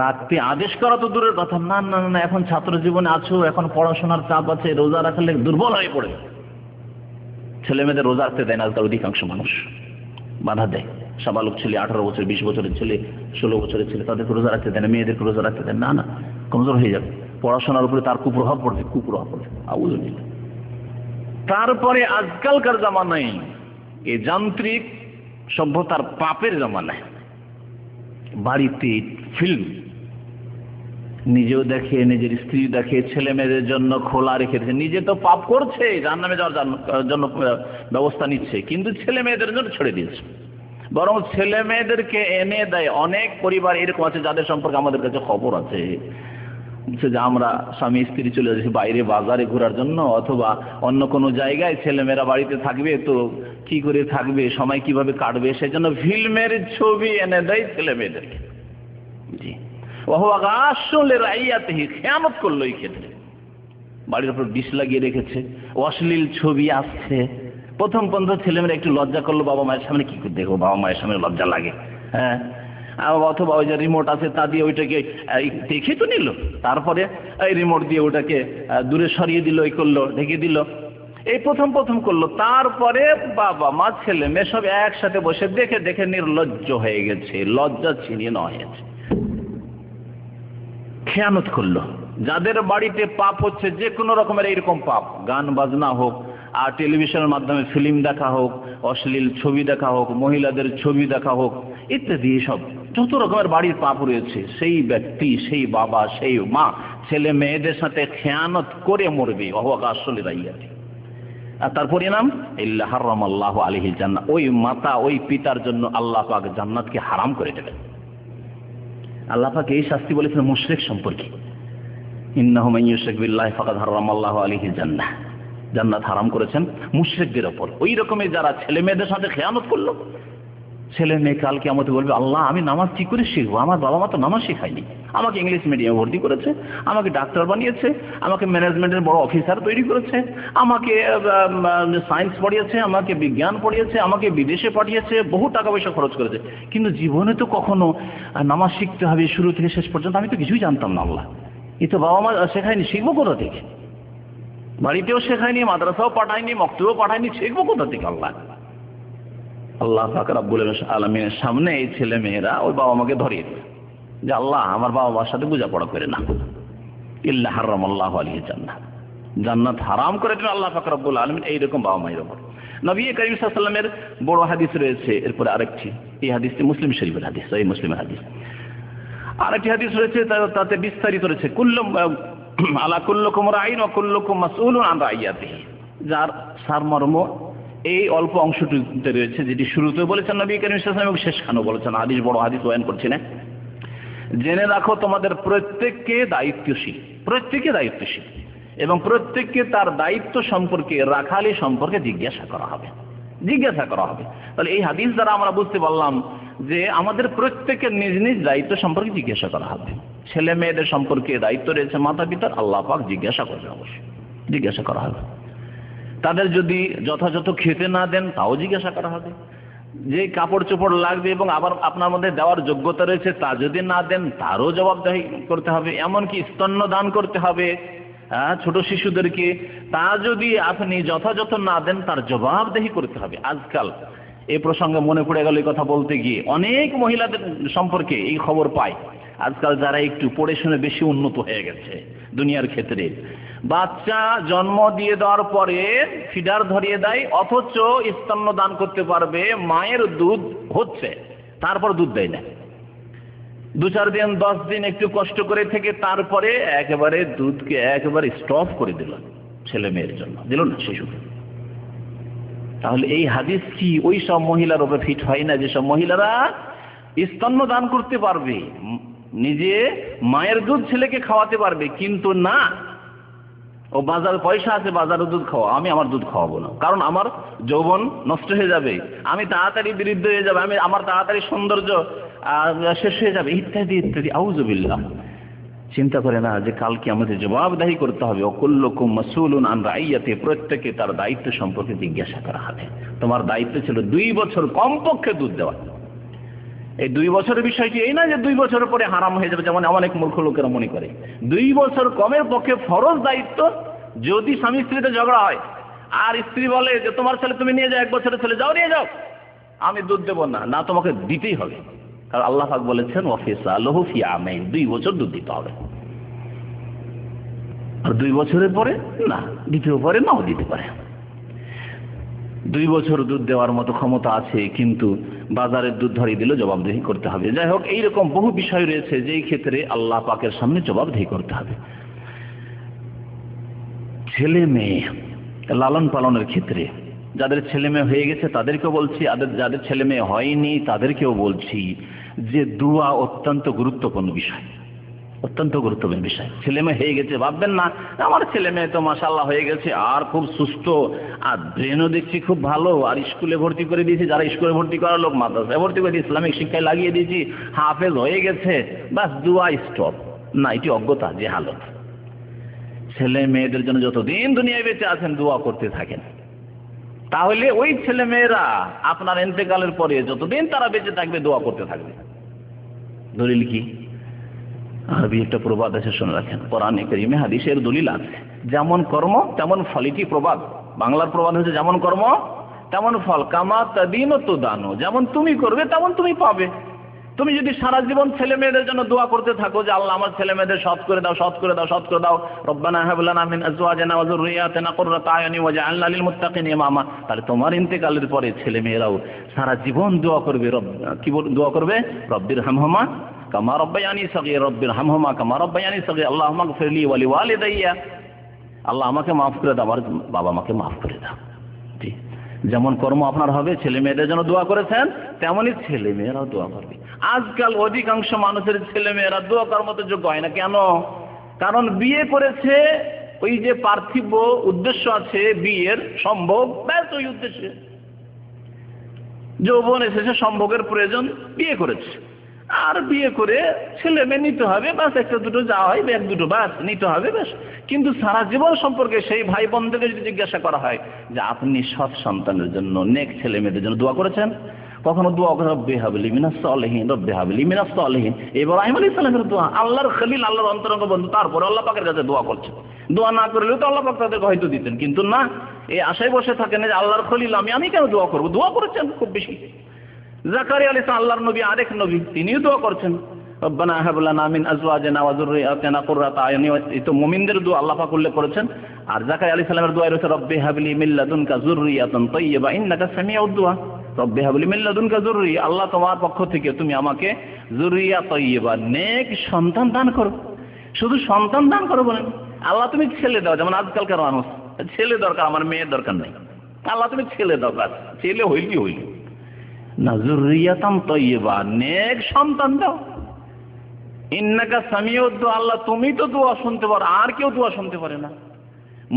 রাখতে আদেশ করা তো দূরের কথা, না না না, এখন ছাত্র জীবনে আছো, এখন পড়াশোনার চাপ আছে, রোজা রাখলে দুর্বল হয়ে পড়ে। ছেলে মেয়েদের রোজা রাখতে দেয় না আজকাল অধিকাংশ মানুষ, বাধা দেয়। সাবালক ছেলে, 18 বছর 20 বছরের ছেলে, 16 বছরের ছেলে, তাদেরকে রোজা রাখতে দেয় না, মেয়েদেরকে রোজা রাখতে দেয় না, না কমজোর হয়ে যাবে, পড়াশোনার উপরে তার কুপ্রভাব পড়বে। আউযুবিল্লাহ। তারপরে আজকালকার জামানায় এই যান্ত্রিক সভ্যতার পাপের জামানায় বাড়িতে ফিল্ম নিজেও দেখে, নিজের স্ত্রী দেখে, ছেলে মেয়েদের জন্য খোলা রেখে দিচ্ছে। নিজে তো পাপ করছে, জাহান্নামে যাওয়ার জন্য ব্যবস্থা নিচ্ছে, কিন্তু ছেলে মেয়েদের জন্য ছেড়ে দিয়েছে। বরং ছেলে মেয়েদেরকে এনে দেয়। অনেক পরিবার এরকম আছে যাদের সম্পর্কে আমাদের কাছে খবর আছে যে আমরা স্বামী স্ত্রী চলে যাচ্ছি বাইরে বাজারে ঘোরার জন্য অথবা অন্য কোনো জায়গায়, ছেলেমেয়েরা বাড়িতে থাকবে, তো কি করে থাকবে, সময় কিভাবে কাটবে, সেজন্য ফিল্মের ছবি এনে দেয় ছেলে মেয়েদেরকে। জি, ওয়া গাশুন লিরাইয়াতিহি, খেয়ানত করলো এই ক্ষেত্রে। বাড়ির উপর ডিশ লাগিয়ে রেখেছে, অশ্লীল ছবি আসছে। প্রথম ছেলেমেয়েরা একটু লজ্জা করলো, বাবা মায়ের সামনে কি করে দেখো, বাবা মায়ের সামনে লজ্জা লাগে, হ্যাঁ। অথবা ওই যে রিমোট আছে তা দিয়ে ওইটাকে দেখে তো নিল, তারপরে এই রিমোট দিয়ে ওটাকে দূরে সরিয়ে দিল, এই করলো, ঢেকে দিল। এই প্রথম করলো। তারপরে বাবা মা ছেলে মেয়ে সব একসাথে বসে দেখে দেখে নির্লজ্জ হয়ে গেছে, লজ্জা ছিনিয়ে নেওয়া হয়েছে, খেয়ানত করলো। যাদের বাড়িতে পাপ হচ্ছে, যে কোনো রকমের এইরকম পাপ, গান বাজনা হোক, আর টেলিভিশনের মাধ্যমে ফিল্ম দেখা হোক, অশ্লীল ছবি দেখা হোক, মহিলাদের ছবি দেখা হোক, ইত্যাদি সব যত রকমের বাড়ির পাপ রয়েছে, সেই ব্যক্তি, সেই বাবা, সেই মা ছেলে মেয়েদের সাথে খেয়ানত করে মরবে। ওয়া গাশুন লিরাইয়াতিহি, আর তার পরিণাম ইল্লা হারামাল্লাহু আলাইহিল জান্নাহ, ওই মাতা, ওই পিতার জন্য আল্লাহ পাক জান্নাতকে হারাম করে দেবেন। আল্লাহ পাক এই শাস্তি বলেছেন মুশরিক সম্পর্কে, ইন্নাহু মান ইউশরিক বিল্লাহি ফাকাদ হারামাল্লাহু আলাইহিল জান্নাহ, জান্নাত হারাম করেছেন মুশরিকদের উপর। ওই রকমের যারা ছেলে মেয়েদের সাথে খেয়ানত করলো, ছেলে মেয়ে কাল কিয়ামতে বলবে, আল্লাহ আমি নামাজ কি করে শিখবো, আমার বাবা মা তো নামাজ শেখায়নি, আমাকে ইংলিশ মিডিয়ামে ভর্তি করেছে, আমাকে ডাক্তার বানিয়েছে, আমাকে ম্যানেজমেন্টের বড় অফিসার তৈরি করেছে, আমাকে সায়েন্স পড়িয়েছে, আমাকে বিজ্ঞান পড়িয়েছে, আমাকে বিদেশে পাঠিয়েছে, বহু টাকা পয়সা খরচ করেছে, কিন্তু জীবনে তো কখনো নামাজ শিখতে হবে শুরু থেকে শেষ পর্যন্ত আমি তো কিছুই জানতাম না। আল্লাহ, এই তো বাবা মা শেখায়নি, শিখবো কোথা থেকে? বাড়িতেও শেখায়নি, মাদ্রাসাও পাঠায়নি, মক্তবেও পাঠায়নি, শিখবো কোথা থেকে? আল্লাহ পাক রব্বুল আলামিনের সামনে এই ছেলে মেয়েরা ওই বাবা মাকে ধরিয়ে দেবে যে আল্লাহ আমার বাবা মার সাথে বোঝাপড়া করে না, ইল্লা হারামাল্লাহু আলাইহিল জান্নাহ, জান্নাত হারাম করে দেবেন আল্লাহ পাক রব্বুল আলামিন এইরকম বাবা মায়ের উপর। নবী করিম সাল্লাল্লাহু আলাইহি ওয়াসাল্লামের বড় হাদিস রয়েছে, এরপরে আরেকটি, এই হাদিসটি মুসলিম শরীফের হাদিস, সহিহ মুসলিমের হাদিস। আর একটি হাদিস রয়েছে তাতে বিস্তারিত রয়েছে আলা কুল্লুকুম রাইন ওয়া কুল্লুকুম মাসউলুন আন রাইয়াতিহি, যার সারমর্ম এই অল্প অংশটিতে রয়েছে, যেটি শুরুতে বলেছেন নবী করিম সাল্লাল্লাহু আলাইহি ওয়াসাল্লাম এবং শেষখানেও বলেছেন। হাদিস বড় হাদিস বয়ান করছি না। জেনে রাখো তোমাদের প্রত্যেককে দায়িত্বশীল, প্রত্যেকে দায়িত্বশীল এবং প্রত্যেককে তার দায়িত্ব সম্পর্কে, রাখালি সম্পর্কে জিজ্ঞাসা করা হবে। তাহলে এই হাদিস দ্বারা আমরা বুঝতে পারলাম যে আমাদের প্রত্যেকের নিজ নিজ দায়িত্ব সম্পর্কে জিজ্ঞাসা করা হবে। ছেলে মেয়েদের সম্পর্কে দায়িত্ব রয়েছে মাতা পিতার, আল্লাহ পাক জিজ্ঞাসা করবে, অবশ্যই জিজ্ঞাসা করা হবে। তাদের যদি যথাযথ খেতে না দেন তাও জিজ্ঞাসা করা হবে। যে কাপড় চোপড় লাগবে এবং আবার আপনার মধ্যে দেওয়ার যোগ্যতা রয়েছে তা যদি না দেন তারও জবাবদাহি করতে হবে। এমনকি স্তন্য দান করতে হবে ছোট শিশুদেরকে, তা যদি আপনি যথাযথ না দেন তার জবাবদেহি করতে হবে। আজকাল এই প্রসঙ্গে মনে পড়ে গেল এই কথা বলতে গিয়ে, অনেক মহিলাদের সম্পর্কে এই খবর পাই আজকাল যারা একটু পড়ে শুনে বেশি উন্নত হয়ে গেছে দুনিয়ার ক্ষেত্রে, বাচ্চা জন্ম দিয়ে দেওয়ার পরে ফিডার ধরিয়ে দেয়, অথচ স্তন্য দান করতে পারবে, মায়ের দুধ হচ্ছে তারপর দুধ দেয় না। 2-4 দিন 10 দিন একটু কষ্ট করে থেকে তারপরে একেবারে দুধকে একেবারে স্টপ করে দিল ছেলে মেয়ের জন্য, দিল না শিশুকে। তাহলে এই হাদিস কি ওই সব মহিলার উপরে ফিট হয় না যেসব মহিলারা স্তন্য দান করতে পারবে, নিজে মায়ের দুধ ছেলেকে খাওয়াতে পারবে, কিন্তু না ও বাজার পয়সা আছে বাজারে দুধ খাওয়া, আমি আমার দুধ খাওয়াবো না, কারণ আমার যৌবন নষ্ট হয়ে যাবে, আমি তাড়াতাড়ি বৃদ্ধ হয়ে যাবে, আমার তাড়াতাড়ি সৌন্দর্য শেষ হয়ে যাবে, ইত্যাদি ইত্যাদি। আউযুবিল্লাহ। চিন্তা করে না যে কালকে আমাদের জবাবদাহি করতে হবে। ওয়াকুল্লুকুম মাসউলুন আন রাইয়াতি, প্রত্যেককে তার দায়িত্ব সম্পর্কে জিজ্ঞাসা করা হবে। তোমার দায়িত্ব ছিল 2 বছর কমপক্ষে দুধ দেওয়া। এই 2 বছরের বিষয়টি এই না যে 2 বছরের পরে হারাম হয়ে যাবে, যেমন অনেক মূর্খ লোকেরা মনে করে। 2 বছর কমের পক্ষে ফরজ দায়িত্ব। যদি স্বামী স্ত্রীতে ঝগড়া হয় আর স্ত্রী বলে যে তোমার ছেলে তুমি নিয়ে যাও, 1 বছরের ছেলে যাও নিয়ে যাও, আমি দুধ দেবো না, না তোমাকে দিতেই হবে, কারণ আল্লাহ পাক বলেছেন ওয়াফিসালুহু ফি আমাইন, 2 বছর দুধ দিতে হবে। আর 2 বছরের পরে না, দ্বিতীয় পরে নাও দিতে পারে। 2 বছর দুধ দেওয়ার মতো ক্ষমতা আছে, কিন্তু বাজারের দুধ ধরিয়ে দিলে জবাবদিহি করতে হবে। যাই হোক, এইরকম বহু বিষয় রয়েছে যেই ক্ষেত্রে আল্লাহ পাকের সামনে জবাবদিহি করতে হবে। ছেলে মেয়ে লালন পালনের ক্ষেত্রে যাদের ছেলে মেয়ে হয়ে গেছে তাদেরকেও বলছি, যাদের ছেলে মেয়ে হয়নি তাদেরকেও বলছি যে দোয়া অত্যন্ত গুরুত্বপূর্ণ বিষয়, অত্যন্ত গুরুত্বপূর্ণ বিষয়। ছেলে মেয়ে হয়ে গেছে ভাববেন না আমার ছেলে মেয়ে তো মাশাআল্লাহ হয়ে গেছে আর খুব সুস্থ, আর ব্রেনও দেখছি খুব ভালো, আর স্কুলে ভর্তি করে দিয়েছি, যারা স্কুলে ভর্তি করার লোক মাদ্রাসায় ভর্তি করে দিয়েছি, ইসলামিক শিক্ষায় লাগিয়ে দিয়েছি, হাফেজ হয়ে গেছে, বাস দোয়া স্টপ। না, এটি অজ্ঞতা, জাহালত। ছেলে মেয়েদের জন্য যতদিন দুনিয়ায় বেঁচে আছেন দোয়া করতে থাকেন, তাহলে ওই ছেলে মেয়েরা আপনার ইন্তেকালের পরে যতদিন তারা বেঁচে থাকবে দোয়া করতে থাকবে। দলিল কি? আরবি একটা প্রবাদ আছে, শুনে রাখেন। কোরআনে কারিমে হাদিসের দলিল আছে, যেমন কর্ম তেমন ফল। এটি প্রবাদ, বাংলার প্রবাদ হচ্ছে যেমন কর্ম তেমন ফল। কামা তাদিনু তুদানু, যেমন তুমি করবে তেমন তুমি পাবে। তুমি যদি সারা জীবন ছেলে মেয়েদের জন্য দোয়া করতে থাকো যে আল্লাহ আমার ছেলে মেয়েদের সৎ করে দাও, সৎ করে দাও, সৎ করে দাও, রব্বানা হাব লানা মিন আজওয়াজিনা ওয়া যুররিয়াতিনা কুররাতা আয়ুনি ওয়াজআলনা লিল মুত্তাকিনা ইমামা, তাহলে তোমার ইন্তেকালের পরে ছেলে মেয়েরাও সারা জীবন দোয়া করবে। কি দোয়া করবে? রব্বির হামহুমা কামা রব্বায়ানি সগীর, রব্বির হামহুমা কামা রব্বায়ানি সগীর, আল্লাহুম্মা গফিরলি ওয়া লিওয়ালিদাইয়া, আল্লাহ আমাকে মাফ করে দাও, আমার বাবা মাকে মাফ করে দাও। যেমন কর্ম আপনার হবে, ছেলে মেয়েদের জন্য দোয়া করেছেন তেমনই ছেলে মেয়েরাও দোয়া করবে। আজকাল অধিকাংশ মানুষের ছেলে মেয়েরা দোয়া করার মতো যোগ্য হয় না। কেন? কারণ বিয়ে করেছে, ওই যে পার্থিব উদ্দেশ্য আছে বিয়ের, সম্ভোগ, ব্যাস ওই উদ্দেশ্যে যৌবন এসেছে, সম্ভোগের প্রয়োজন, বিয়ে করেছে। আর বিয়ে করে ছেলে মেয়ে নিতে হবে, বাস একটা দুটো যা হয় 1-2 বাস নিতে হবে, ব্যাস। কিন্তু সারা জীবন সম্পর্কে সেই ভাই বোনদেরকে যদি জিজ্ঞাসা করা হয় যে আপনি সৎ সন্তানের জন্য, নেক ছেলে মেয়েদের জন্য দোয়া করেছেন? কখনো দোয়া করে রব্বি হাবলি মিনাস সালিহিন, রব্বি হাবলি মিনাস সালিহিন। ইব্রাহিম আলাইহিস সালামের দোয়া, আল্লাহর খলিল, আল্লাহর অন্তরঙ্গ বন্ধু, তারপরে আল্লাহ পাকের কাছে দোয়া করছে। দোয়া না করলেও তো আল্লাহ পাক তাদেরকে হয়তো দিতেন, কিন্তু না, এই আশায় বসে থাকেন যে আল্লাহর খলিল আমি কেন দোয়া করবো? দোয়া করেছেন খুব বেশি। জাকারিয়া আলাইহিস সালাম আল্লাহর নবী, আরেক নবী, তিনিও দোয়া করছেন রব্বানা হাব লানা মিন আজওয়াজিনা ওয়া যুররিয়াতিনা কুররাতা আয়ুনি। এই তো মুমিনদের দোয়া আল্লাহ পাক উল্লেখ করেছেন। আর জাকারিয়া আলাইহিস সালামের দোয়া রয়েছে রব্বি হাবলি মিন লাদুনকা যুররিয়াতান তাইয়্যিবা ইন্নাকা সামিউদ দুআ। রব্বি হাবলি মিন লাদুনকা যুররিয়া, আল্লাহ তোমার পক্ষ থেকে তুমি আমাকে যুররিয়া তাইয়্যিবা, নেক সন্তান দান করো। শুধু সন্তান দান করো বলেন, আল্লাহ তুমি ছেলে দাও। যেমন আজকালকার মানুষ, ছেলে দরকার, আমার মেয়ের দরকার নেই, আল্লাহ তুমি ছেলে দাও, কাজ ছেলে হইলি হইল না, যুররিয়াতান তাইয়্যিবা, নেক সন্তান দাও। ইন্নাকা সামিউদ দুআ, আল্লাহ তুমি তো দোয়া শুনতে পারো, আর কেউ দোয়া শুনতে পারে না।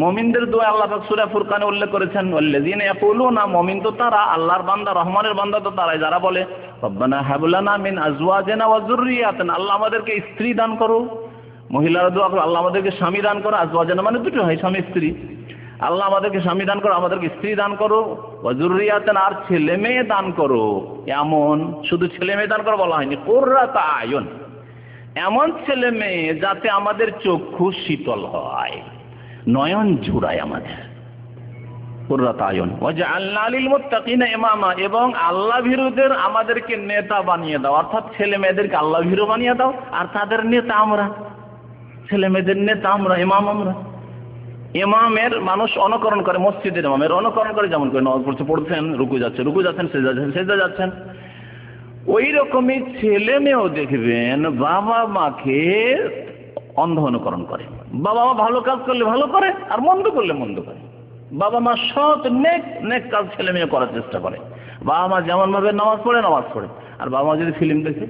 মুমিনদের দোয়া আল্লাহ পাক সূরা ফুরকানে উল্লেখ করেছেন, ওয়াল্লাযিনা ইয়াকুলুনা, মুমিন তো তারা, আল্লাহর বান্দা, রহমানের বান্দা তো তারাই যারা বলে রব্বানা হাব লানা মিন আজওয়াজিনা ওয়া যুররিয়াতিনা, আল্লাহ আমাদেরকে স্ত্রী দান করো। মহিলারা দোয়া করে আল্লাহ আমাদেরকে স্বামী দান করো, আজওয়াজিনা মানে দুটো হয়, স্বামী স্ত্রী। আল্লাহ আমাদেরকে স্বামী দান করো, আমাদেরকে স্ত্রী দান করো, ওয়া যুররিয়াতিনা, আর ছেলে মেয়ে দান করো। এমন শুধু ছেলে মেয়ে দান করো বলা হয়নি, কুররাতা আয়ুন, এমন ছেলে মেয়ে যাতে আমাদের চক্ষু শীতল হয়, নয়ন জুড়ায় আমাদের। কুররাতা আয়ুন ওয়াজআলনা লিল মুত্তাকিনা ইমামা, এবং আল্লাহ ভীরুদের আমাদেরকে নেতা বানিয়ে দাও, অর্থাৎ ছেলে মেয়েদেরকে আল্লাহ ভীরু বানিয়ে দাও, আর তাদের নেতা আমরা, ছেলে মেয়েদের নেতা আমরা, ইমাম আমরা। ইমামের মানুষ অনুকরণ করে, মসজিদের ইমামের অনুকরণ করে, যেমন করে নামাজ পড়ছেন, রুকু যাচ্ছেন, সেজদা যাচ্ছেন, ওই রকমই ছেলে মেয়েও দেখবেন বাবা মাকে অন্ধ অনুকরণ করে। বাবা মা ভালো কাজ করলে ভালো করে, আর মন্দ করলে মন্দ করে। বাবা মা সৎ নেক কাজ ছেলে মেয়ে করার চেষ্টা করে। বাবা মা যেমন ভাবে নামাজ পড়ে, আর বাবা মা যদি ফিল্ম দেখে,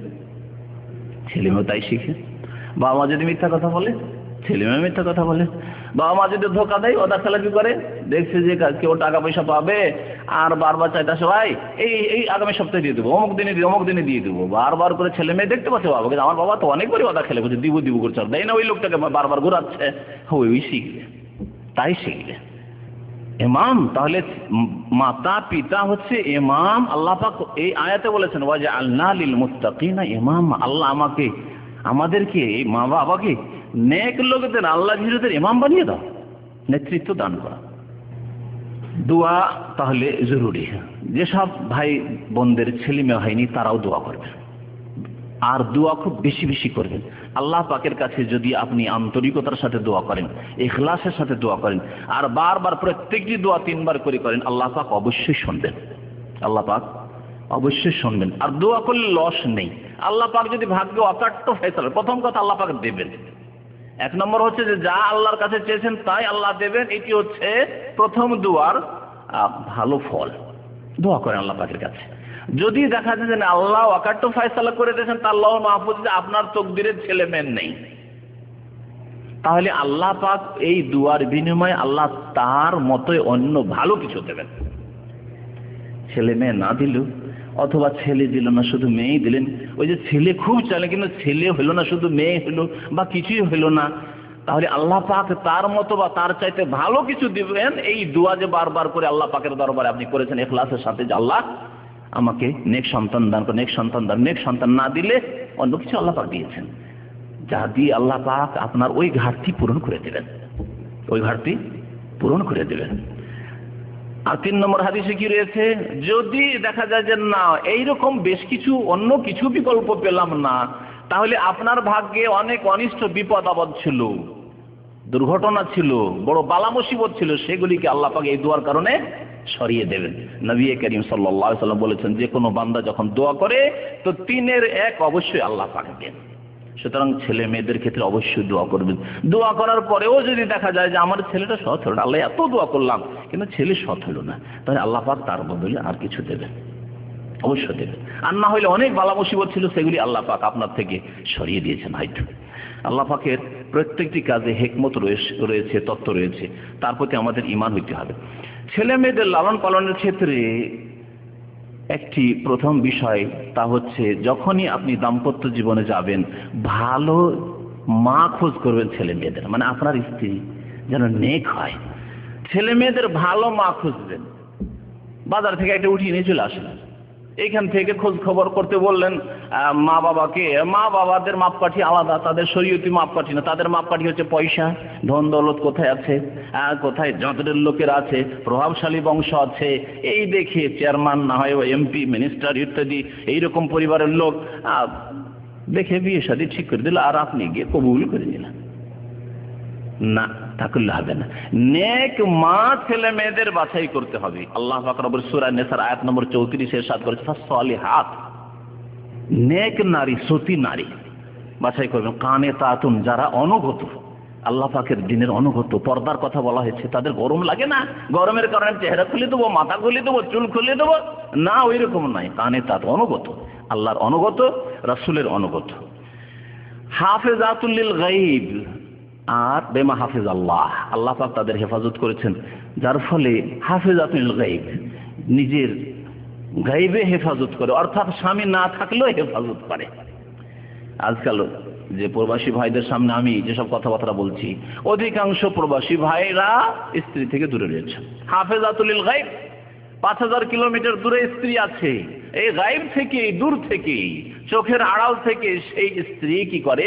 ছেলে মেয়েও তাই শিখে। বাবা মা যদি মিথ্যা কথা বলে, ছেলে মেয়ে মিথ্যা কথা বলে। বাবা মা যদি ধোকা দেয়, ওদা খেলাপি করে, দেখছে যে কেউ টাকা পয়সা পাবে, আর বারবার চাইতে আসে, ভাই এই আগামী সপ্তাহে দিয়ে দেবো, অমুক দিনে দিয়ে দেবো, বারবার করে ছেলে মেয়ে দেখতে পাচ্ছে বাবাকে, আমার বাবা তো অনেকবারই ওদা খেলে করছে, দিব করছে, দেয় না, ওই লোকটাকে বারবার ঘুরাচ্ছে, ওই শিখবে, তাই শিখবে। ইমাম, তাহলে মাতা পিতা হচ্ছে ইমাম। আল্লাহ পাক এই আয়াতে বলেছেন ওয়াজআলনা লিল মুত্তাকিনা ইমামা, আল্লাহ আমাদেরকে, মা বাবাকে নেক লোকদের, আল্লাহ ভীরুদের ইমাম বানিয়ে দাও, নেতৃত্ব দান করা। দোয়া তাহলে জরুরি। যেসব ভাই বোনদের ছেলে মেয়ে হয়নি তারাও দোয়া করবেন, আর দোয়া খুব বেশি বেশি করবেন। আল্লাহ পাকের কাছে যদি আপনি আন্তরিকতার সাথে দোয়া করেন, ইখলাসের সাথে দোয়া করেন, আর বারবার প্রত্যেকটি দোয়া 3 বার করে করেন, আল্লাহ পাক অবশ্যই শুনবেন, আল্লাহ পাক অবশ্যই শুনবেন। আর দোয়া করলে লস নেই। আল্লাহ পাক যদি ভাগ্যে অকাট্য ফয়সালা, প্রথম কথা আল্লাহ পাক দেবেন। 1 নম্বর হচ্ছে যে যা আল্লাহর কাছে চেয়েছেন তাই আল্লাহ দেবেন, এটি হচ্ছে প্রথম দোয়ার ভালো ফল। দোয়া করেন আল্লাহ পাকের কাছে। যদি দেখা যায় যে আল্লাহ অকাট্য ফয়সালা করে দিয়েছেন, তার লওহ মাহফুজে আপনার তকদিরের ছেলে মেয়ে নেই, তাহলে আল্লাহ পাক এই দুয়ার বিনিময়ে আল্লাহ তার মতোই অন্য ভালো কিছু দেবেন। ছেলে মেয়ে না দিলেও, অথবা ছেলে দিল না শুধু মেয়েই দিলেন, ওই যে ছেলে খুব চাইলে কিন্তু ছেলে হলো না, শুধু মেয়ে হলো বা কিছুই হলো না, তাহলে আল্লাহ পাক তার মতো বা তার চাইতে ভালো কিছু দিবেন। এই দোয়া যে বারবার করে আল্লাহ পাকের দরবারে আপনি করেছেন ইখলাসের সাথে, যে আল্লাহ আমাকে নেক সন্তান দান করে, নেক সন্তান দান, নেক সন্তান না দিলে অন্য কিছু আল্লাহ পাক দিয়েছেন, যা দিয়ে আল্লাহ পাক আপনার ওই ঘাটতি পূরণ করে দেবেন, ওই ঘাটতি পূরণ করে দেবেন। আর 3 নম্বর হাদিসে কি রয়েছে, যদি দেখা যায় যে না এইরকম বেশ কিছু অন্য কিছু বিকল্প পেলাম না, তাহলে আপনার ভাগ্যে অনেক অনিষ্ট বিপদ আপদ ছিল, দুর্ঘটনা ছিল, বড় বালা মুসিবত ছিল, সেগুলিকে আল্লাহ পাক এই দোয়ার কারণে সরিয়ে দেবেন। নবী করিম সাল্লাল্লাহু আলাইহি ওয়াসাল্লাম বলেছেন, যে কোনো বান্দা যখন দোয়া করে তো 3-এর 1 অবশ্যই আল্লাহ পাক দেন। সুতরাং ছেলে মেয়েদের ক্ষেত্রে অবশ্যই দোয়া করবেন। দোয়া করার পরেও যদি দেখা যায় যে আমার ছেলেটা সৎ হলো, আল্লাহ এত দোয়া করলাম কিন্তু ছেলে সৎ হলো না, তাহলে আল্লাহ পাক তার বদলে আর কিছু দেবেন, অবশ্যই দেবেন। আর না হলে অনেক বালা মুসিবত ছিল, সেগুলি আল্লাহ পাক আপনার থেকে সরিয়ে দিয়েছেন হয়তো। আল্লাহ পাকের প্রত্যেকটি কাজে হিকমত রয়েছে, তত্ত্ব রয়েছে, তার প্রতি আমাদের ঈমান হইতে হবে। ছেলে মেয়েদের লালন পালনের ক্ষেত্রে একটি প্রথম বিষয়, তা হচ্ছে যখনই আপনি দাম্পত্য জীবনে যাবেন, ভালো মা খোঁজ করবেন ছেলে মেয়েদের, মানে আপনার স্ত্রী যেন নেক হয়। ছেলে মেয়েদের ভালো মা খুঁজবেন। বাজার থেকে একটা উঠিয়ে নিয়ে চলে আসলেন, এইখান থেকে খোঁজ খবর করতে বললেন মা বাবাকে। মা বাবাদের মাপকাঠি আলাদা, তাদের শরীয়তি মাপকাঠি না, তাদের মাপকাঠি হচ্ছে পয়সা, ধন দৌলত কোথায় আছে, কোথায় যন্ত্রের লোকের আছে, প্রভাবশালী বংশ আছে, এই দেখে চেয়ারম্যান না হয় এমপি মিনিস্টার ইত্যাদি এইরকম পরিবারের লোক দেখে বিয়ে শাদী ঠিক করে দিল, আর আপনি গিয়ে কবুল করে নিলেন। না, তা করলে হবে না। নেক মা ছেলে মেয়েদের বাছাই করতে হবে। আল্লাহ পাক রব্বুল সূরা নিসার আয়াত নম্বর 34 ইরশাদ করেছে, ফাসসালিহাত, নেক নারী, সতী নারী বাছাই করবেন। কানেতাতুন, যারা অনুগত, আল্লাহ পাকের দিনের অনুগত। পর্দার কথা বলা হয়েছে, তাদের গরম লাগে না, গরমের কারণে চেহারা খুলে দেবো, মাথা খুলে দেবো, চুল খুলে দেবো, না, ওই রকম নাই। কানেতাত, অনুগত, আল্লাহর অনুগত, রাসূলের অনুগত। হাফেজাতুল লিল গায়ব, আর বেমা হাফিজ আল্লাহ, আল্লাহ পাক তাদের হেফাজত করেছেন, যার ফলে হাফেজাতুল লিল গায়ব, নিজের গায়বে হেফাজত করে, অর্থাৎ স্বামী না থাকলেও হেফাজত করে। আজকাল যে প্রবাসী ভাইদের সামনে আমি যেসব কথাবার্তা বলছি, অধিকাংশ প্রবাসী ভাইরা স্ত্রী থেকে দূরে রয়েছে। হাফেজাতুল লিল গায়ব, 5000 কিলোমিটার দূরে স্ত্রী আছে, এই গায়ব থেকে, দূর থেকে, চোখের আড়াল থেকে সেই স্ত্রী কি করে?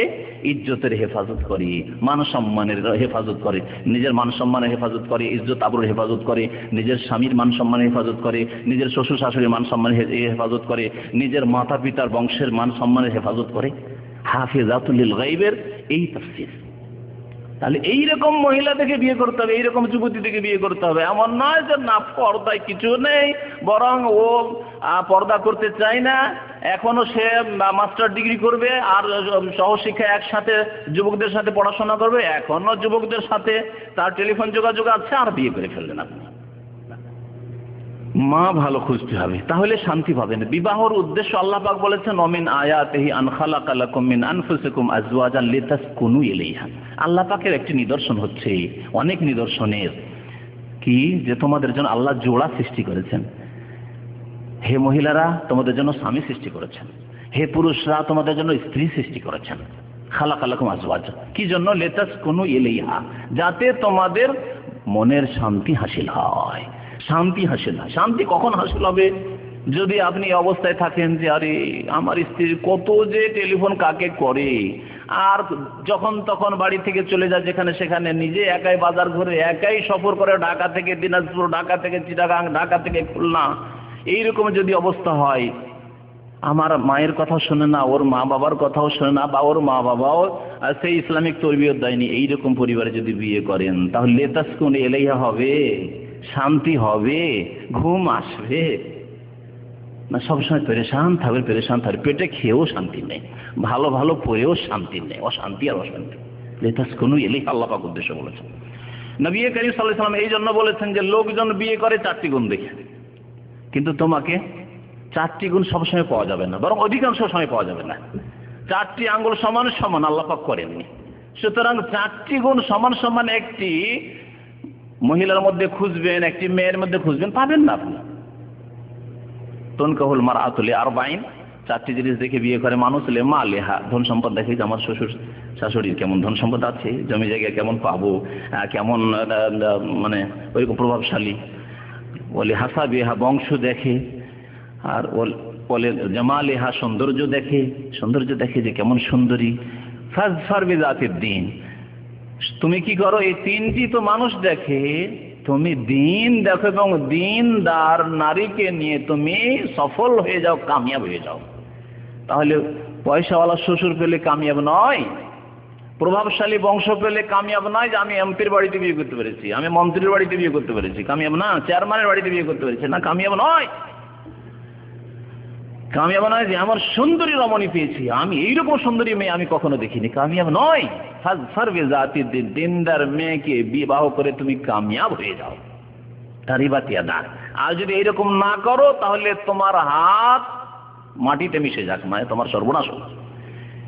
ইজ্জতের হেফাজত করে, মান সম্মানের হেফাজত করে, নিজের মান সম্মানের হেফাজত করে, ইজ্জত আবরুর হেফাজত করে, নিজের স্বামীর মান সম্মানের হেফাজত করে, নিজের শ্বশুর শাশুড়ির মান সম্মানের হেফাজত করে, নিজের মাতা পিতার বংশের মান সম্মানের হেফাজত করে। হাফেজাতুল লিল গায়বের এই তাফসীর। তাহলে এইরকম মহিলা থেকে বিয়ে করতে হবে, এইরকম যুবতী থেকে বিয়ে করতে হবে। এমন নয় যে না, পর্দায় কিছু নেই, বরং ও পর্দা করতে চায় না, এখনো সে মাস্টার ডিগ্রি করবে আর সহশিক্ষা একসাথে যুবকদের সাথে পড়াশোনা করবে, এখনো যুবকদের সাথে তার টেলিফোন যোগাযোগ আছে, আর বিয়ে করে ফেললেন আপনি। মা ভালো খুঁজতে হবে, তাহলে শান্তি পাবেন। বিবাহর উদ্দেশ্য আল্লাহ পাক বলেছেন, অমিন আয়াতিহি আন খালাকা লাকুম মিন আনফুসিকুম আজওয়াজান লিতাসকুনু ইলাইহা। আল্লাহ পাকের একটি নিদর্শন হচ্ছে, অনেক নিদর্শনের, কি যে তোমাদের জন্য আল্লাহ জোড়া সৃষ্টি করেছেন। হে মহিলারা, তোমাদের জন্য স্বামী সৃষ্টি করেছেন। হে পুরুষরা, তোমাদের জন্য স্ত্রী সৃষ্টি করেছেন। খালাকা লাকুম আজওয়াজ, কি জন্য? লিতাসকুনু ইলাইহা, যাতে তোমাদের মনের শান্তি হাসিল হয়। শান্তি হাসিল হয়। শান্তি কখন হাসিল হবে? যদি আপনি এই অবস্থায় থাকেন যে আরে আমার স্ত্রী কত যে টেলিফোন কাকে করে, আর যখন তখন বাড়ি থেকে চলে যায় যেখানে সেখানে, নিজে একাই বাজার ঘুরে, একাই সফর করে, ঢাকা থেকে দিনাজপুর, ঢাকা থেকে চিটাগাং, ঢাকা থেকে খুলনা, এইরকম যদি অবস্থা হয়, আমার মায়ের কথাও শোনে না, ওর মা বাবার কথাও শোনে না, বা ওর মা বাবাও সেই ইসলামিক তরবিয়ত দেয়নি, এইরকম পরিবারে যদি বিয়ে করেন, তাহলে লিতাসকুনু ইলাইহা হবে, শান্তি হবে, ঘুম আসবে না? সবসময় পেরেশান থাকবে, পেরেশান থাকবে, পেটে খেয়েও শান্তি নেই, ভালো ভালো পরেও শান্তি নেই, অশান্তি আর অশান্তি। লিতাসকুনু ইলাইহা আল্লাহ পাক উদ্দেশ্য বলেছেন। নবী করিম সাল্লাল্লাহু আলাইহি ওয়াসাল্লাম এই জন্য বলেছেন যে লোকজন বিয়ে করে 4টি গুণ দেখে, কিন্তু তোমাকে 4টি গুণ সবসময় পাওয়া যাবে না, বরং অধিকাংশ সময় পাওয়া যাবে না। 4টি আঙ্গুল সমান সমান আল্লাহ পাক করেননি, সুতরাং 4টি গুণ সমান সমান একটি মহিলার মধ্যে খুঁজবেন, একটি মেয়ের মধ্যে খুঁজবেন, পাবেন না আপনি। তুনকাহুল মারআতু লিআরবাঈন, 4টি জিনিস দেখে বিয়ে করে মানুষ। মালিহা, ধন সম্পদ দেখে, যে আমার শ্বশুর শাশুড়ির কেমন ধন সম্পদ আছে, জমি জায়গা কেমন পাবো, কেমন মানে ওইরকম প্রভাবশালী। বলে হাসাবিহা, বংশ দেখে। আর বলে জামালিহা, সৌন্দর্য দেখে, সৌন্দর্য দেখে যে কেমন সুন্দরী। ফাজফার বিযাতিদ দ্বীন, তুমি কি করো? এই 3টি তো মানুষ দেখে, তুমি দিন দেখো, এবং দিনদার নারীকে নিয়ে তুমি সফল হয়ে যাও, কামিয়াব হয়ে যাও। তাহলে পয়সাওয়ালা শ্বশুর পেলে কামিয়াব নয়, প্রভাবশালী বংশ পেলে কামিয়াব নয়, যে আমি এমপির বাড়িতে বিয়ে করতে পেরেছি, আমি মন্ত্রীর বাড়িতে বিয়ে করতে পেরেছি, কামিয়াব না। চেয়ারম্যানের বাড়িতে বিয়ে করতে পেরেছি, না, কামিয়াব নয়। কামিয়াব নয় যে আমার সুন্দরী রমণী পেয়েছি, আমি এইরকম সুন্দরী মেয়ে আমি কখনো দেখিনি, কামিয়াব নয়। ফাজফার বিযাতিদ দ্বীন, দিনদার মেয়েকে বিবাহ করে তুমি কামিয়াব হয়ে যাও। তারিবাত ইয়াদাক, আর যদি এইরকম না করো তাহলে তোমার হাত মাটিতে মিশে যাক, মানে তোমার সর্বনাশ হবে।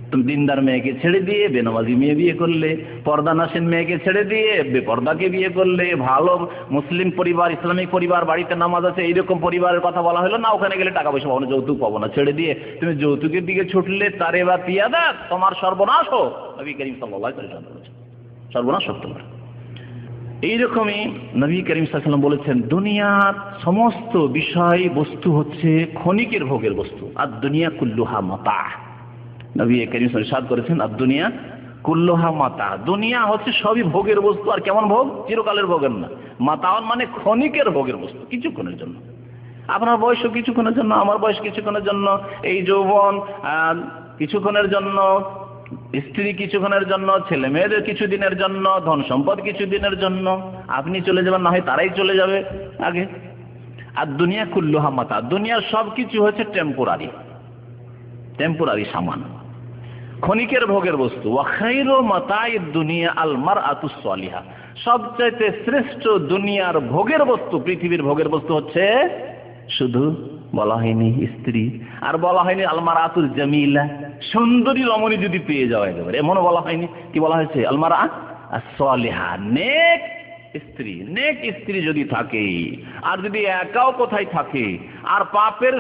তুমি দিনদার মেয়েকে ছেড়ে দিয়ে বেনামাজি মেয়ে বিয়ে করলে, পর্দানাসীন মেয়েকে ছেড়ে দিয়ে বেপর্দাকে বিয়ে করলে, ভালো মুসলিম পরিবার, ইসলামিক পরিবার, বাড়িতে নামাজ আছে, এইরকম পরিবারের কথা বলা হলো না, ওখানে গেলে টাকা পয়সা পাবো না, যৌতুক পাবো না, ছেড়ে দিয়ে তুমি যৌতুকের দিকে ছুটলে, তারে বা তিয়াদাক, তোমার সর্বনাশ হোক। নবী করিম সাল্লাল্লাহু আলাইহি ওয়াসাল্লাম বলেছেন, সর্বনাশ হোক তোমার। এইরকমই নবী করিম সাল্লাল্লাহু আলাইহি ওয়াসাল্লাম বলেছেন, দুনিয়ার সমস্ত বিষয় বস্তু হচ্ছে ক্ষণিকের ভোগের বস্তু। আর দুনিয়া কুল্লুহা মাতা, নবী করিম সাল্লাল্লাহু আলাইহি ওয়াসাল্লাম ইরশাদ করেছেন, আর দুনিয়া কুল্লুহা মাতা, দুনিয়া হচ্ছে সবই ভোগের বস্তু। আর কেমন ভোগ? চিরকালের ভোগের না। মাতাওয়ান মানে ক্ষণিকের ভোগের বস্তু, কিছুক্ষণের জন্য। আপনার বয়সও কিছুক্ষণের জন্য, আমার বয়স কিছুক্ষণের জন্য, এই যৌবন কিছুক্ষণের জন্য, স্ত্রী কিছুক্ষণের জন্য, ছেলে মেয়েদের কিছুদিনের জন্য, ধন সম্পদ কিছুদিনের জন্য, আপনি চলে যাবেন, না হয় তারাই চলে যাবে আগে। আর দুনিয়া কুল্লুহা মাতা, দুনিয়ার সব কিছু হচ্ছে টেম্পোরারি, টেম্পোরারি সামান, ক্ষণিকের ভোগের বস্তু। ওয়া খায়রু মাতাইদ দুনিয়া আল মারআতুস সালিহা, সবচাইতে শ্রেষ্ঠ দুনিয়ার ভোগের বস্তু, পৃথিবীর ভোগের বস্তু হচ্ছে, শুধু বলা হয়নি স্ত্রী, আর বলা হয়নি আল মারআতুল জামিলা, সুন্দরী রমণী যদি পেয়ে যাও একেবারে, এমনও বলা হয়নি। কি বলা হয়েছে? আল মারআ আস-সালিহা, নেক স্ত্রী। নেক স্ত্রী যদি থাকে, আর যদি একাও কোথায় থাকে, আর পাপের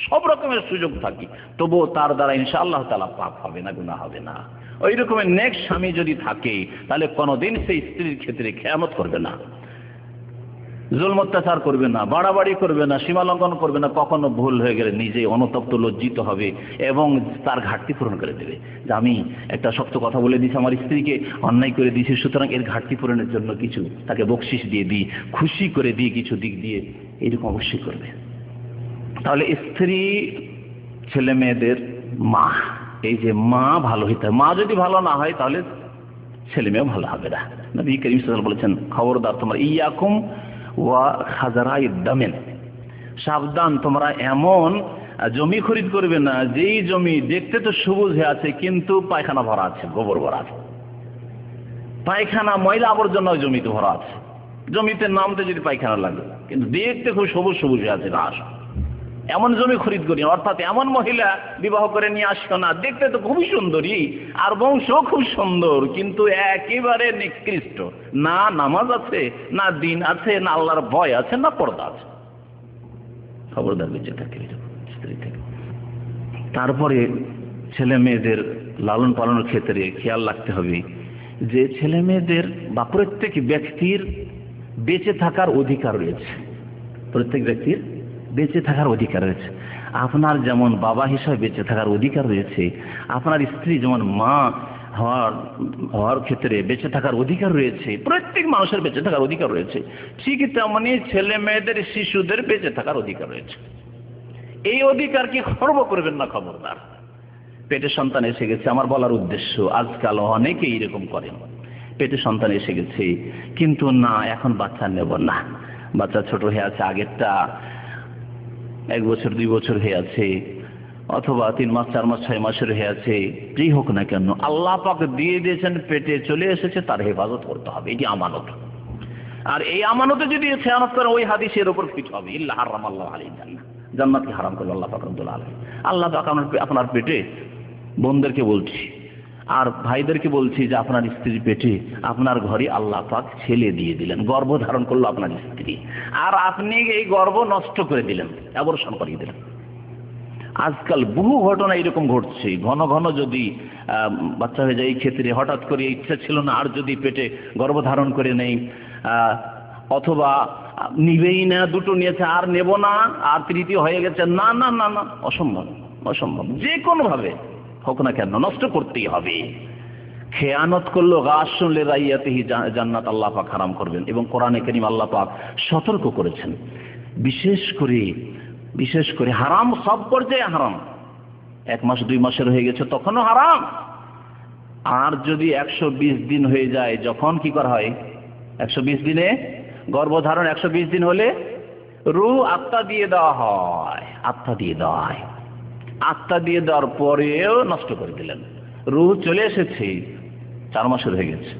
সব রকমের সুযোগ থাকে, তবুও তার দ্বারা ইনশাআল্লাহ তাআলা পাপ হবে না, গুনাহ হবে না। ওই রকমের নেক স্বামী যদি থাকে, তাহলে কোনোদিন সেই স্ত্রীর ক্ষেত্রে খেয়ানত করবে না, জুলম অত্যাচার করবে না, বাড়াবাড়ি করবে না, সীমা লঙ্ঘন করবে না। কখনো ভুল হয়ে গেলে নিজে অনুতপ্ত, লজ্জিত হবে এবং তার ঘাটতি পূরণ করে দেবে, যে আমি একটা শক্ত কথা বলে দিয়েছি আমার স্ত্রীকে, অন্যায় করে দিয়েছি, সুতরাং এর ঘাটতি পূরণের জন্য কিছু তাকে বকশিশ দিয়ে দিই, খুশি করে দিই কিছু দিক দিয়ে, এইরকম অবশ্যই করবে। তাহলে স্ত্রী ছেলে মেয়েদের মা, এই যে মা ভালো হইতে হবে। মা যদি ভালো না হয় তাহলে ছেলে মেয়েও ভালো হবে না। নবী করিম সাল্লাল্লাহু আলাইহি ওয়াসাল্লাম বলেছেন, খবরদার তোমরা ইয়াকুম ওয়া খাজারাইদ দামেন, সাবধান তোমরা এমন জমি খরিদ করবে না যেই জমি দেখতে তো সবুজ হয়ে আছে কিন্তু পায়খানা ভরা আছে, গোবর ভরা আছে, পায়খানা ময়লা আবর্জনা জমিতে ভরা আছে, জমিতে নামতে যদি পায়খানা লাগে কিন্তু দেখতে খুব সবুজ সবুজ হয়ে আছে ঘাস, এমন জমি খরিদ করি। অর্থাৎ এমন মহিলা বিবাহ করে নিয়ে আসো না, দেখতে তো খুবই সুন্দরী আর বংশ খুব সুন্দর, কিন্তু একেবারে নিকৃষ্ট, না নামাজ আছে, না দিন আছে, না আল্লাহর ভয় আছে, না পর্দা আছে। খবরদার বেঁচে থাকে স্ত্রী থেকে। তারপরে ছেলে মেয়েদের লালন পালনের ক্ষেত্রে খেয়াল রাখতে হবে যে ছেলে মেয়েদের বা প্রত্যেক ব্যক্তির বেঁচে থাকার অধিকার রয়েছে, প্রত্যেক ব্যক্তির বেঁচে থাকার অধিকার রয়েছে। আপনার যেমন বাবা হিসাবে বেঁচে থাকার অধিকার রয়েছে, আপনার স্ত্রী যেমন মা হওয়ার ক্ষেত্রে বেঁচে থাকার অধিকার রয়েছে, প্রত্যেক মানুষের বেঁচে থাকার অধিকার রয়েছে, ঠিক তেমনি ছেলে মেয়েদের, শিশুদের বেঁচে থাকার অধিকার রয়েছে। এই অধিকার কি খর্ব করবেন না, খবরদার। পেটে সন্তান এসে গেছে, আমার বলার উদ্দেশ্য আজকাল অনেকেই এরকম করেন, পেটে সন্তান এসে গেছে কিন্তু না এখন বাচ্চা নেব না, বাচ্চা ছোট হয়ে আছে, আগেরটা 1 বছর 2 বছর হয়ে আছে, অথবা 3 মাস 4 মাস 6 মাসের হয়ে আছে, যেই হোক না কেন আল্লাহ পাক দিয়ে দিয়েছেন, পেটে চলে এসেছে, তার হেফাজত করতে হবে, এটি আমানত। আর এই আমানতে যদি খেয়ানত করে ওই হাদিসের উপর ফিট হবে, ইল্লা হারামাল্লাহু আলাইহি জান্নাহ, জান্নাতকে হারাম করবে আল্লাহ পাক রব্বুল আলামিন। আল্লাহ পাক আপনার পেটে, বোনদেরকে বলছি আর ভাইদেরকে বলছি যে আপনার স্ত্রীর পেটে আপনার ঘরে আল্লাহ পাক ছেলে দিয়ে দিলেন, গর্ভ ধারণ করলো আপনার স্ত্রী, আর আপনি এই গর্ভ নষ্ট করে দিলেন, অ্যাবর্শন করিয়ে দিলেন। আজকাল বহু ঘটনা এরকম ঘটছে, ঘন ঘন যদি বাচ্চা হয়ে যায়, এই ক্ষেত্রে হঠাৎ করে ইচ্ছা ছিল না আর যদি পেটে গর্ভ ধারণ করে নেই, অথবা নিবেই না, দুটো নিয়েছে আর নেব না, আর তৃতীয় হয়ে গেছে, না না না না, অসম্ভব, অসম্ভব। যে কোনো ভাবে হোক না কেন নষ্ট করতেই হবে। খেয়ানত করলো গাসুন লিরাইয়াতিহি, জান্নাত আল্লাহ পাক হারাম করবেন। এবং কোরআনে কারীম আল্লাহ পাক সতর্ক করেছেন, বিশেষ করে হারাম, সব পর্যায়ে হারাম। 1 মাস 2 মাসের হয়ে গেছে তখনও হারাম, আর যদি 120 দিন হয়ে যায়, যখন কি করা হয় 120 দিনে গর্ভধারণ, 120 দিন হলে রূহ আত্মা দিয়ে দেওয়া হয়, আত্মা দিয়ে দেওয়া হয়। আত্মা দিয়ে দেওয়ার পরেও নষ্ট করে দিলেন, রূহ চলে এসেছে, 4 মাসের হয়ে গেছে,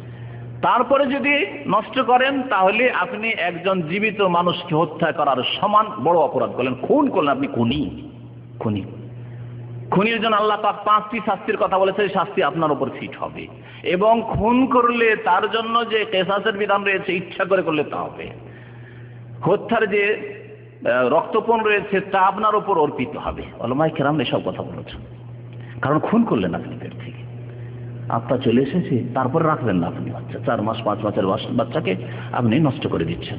তারপরে যদি নষ্ট করেন তাহলে আপনি একজন জীবিত মানুষকে হত্যা করার সমান বড় অপরাধ করলেন, খুন করলেন, আপনি খুনি। খুনির জন্য আল্লাহ পাক 5টি শাস্তির কথা বলেছে, শাস্তি আপনার উপর ফিট হবে। এবং খুন করলে তার জন্য যে কিসাসের বিধান রয়েছে, ইচ্ছা করে করলে তা হবে। হত্যার যে রক্তপণ রয়েছে তা আপনার উপর অর্পিত হবে। ওলামায়ে কেরাম এসব কথা বলেছেন, কারণ খুন করলেন আপনি পেট থেকে, আত্মা চলে এসেছে, তারপর রাখবেন না আপনি বাচ্চা, 4 মাস 5 মাসের বাচ্চাকে আপনি নষ্ট করে দিচ্ছেন।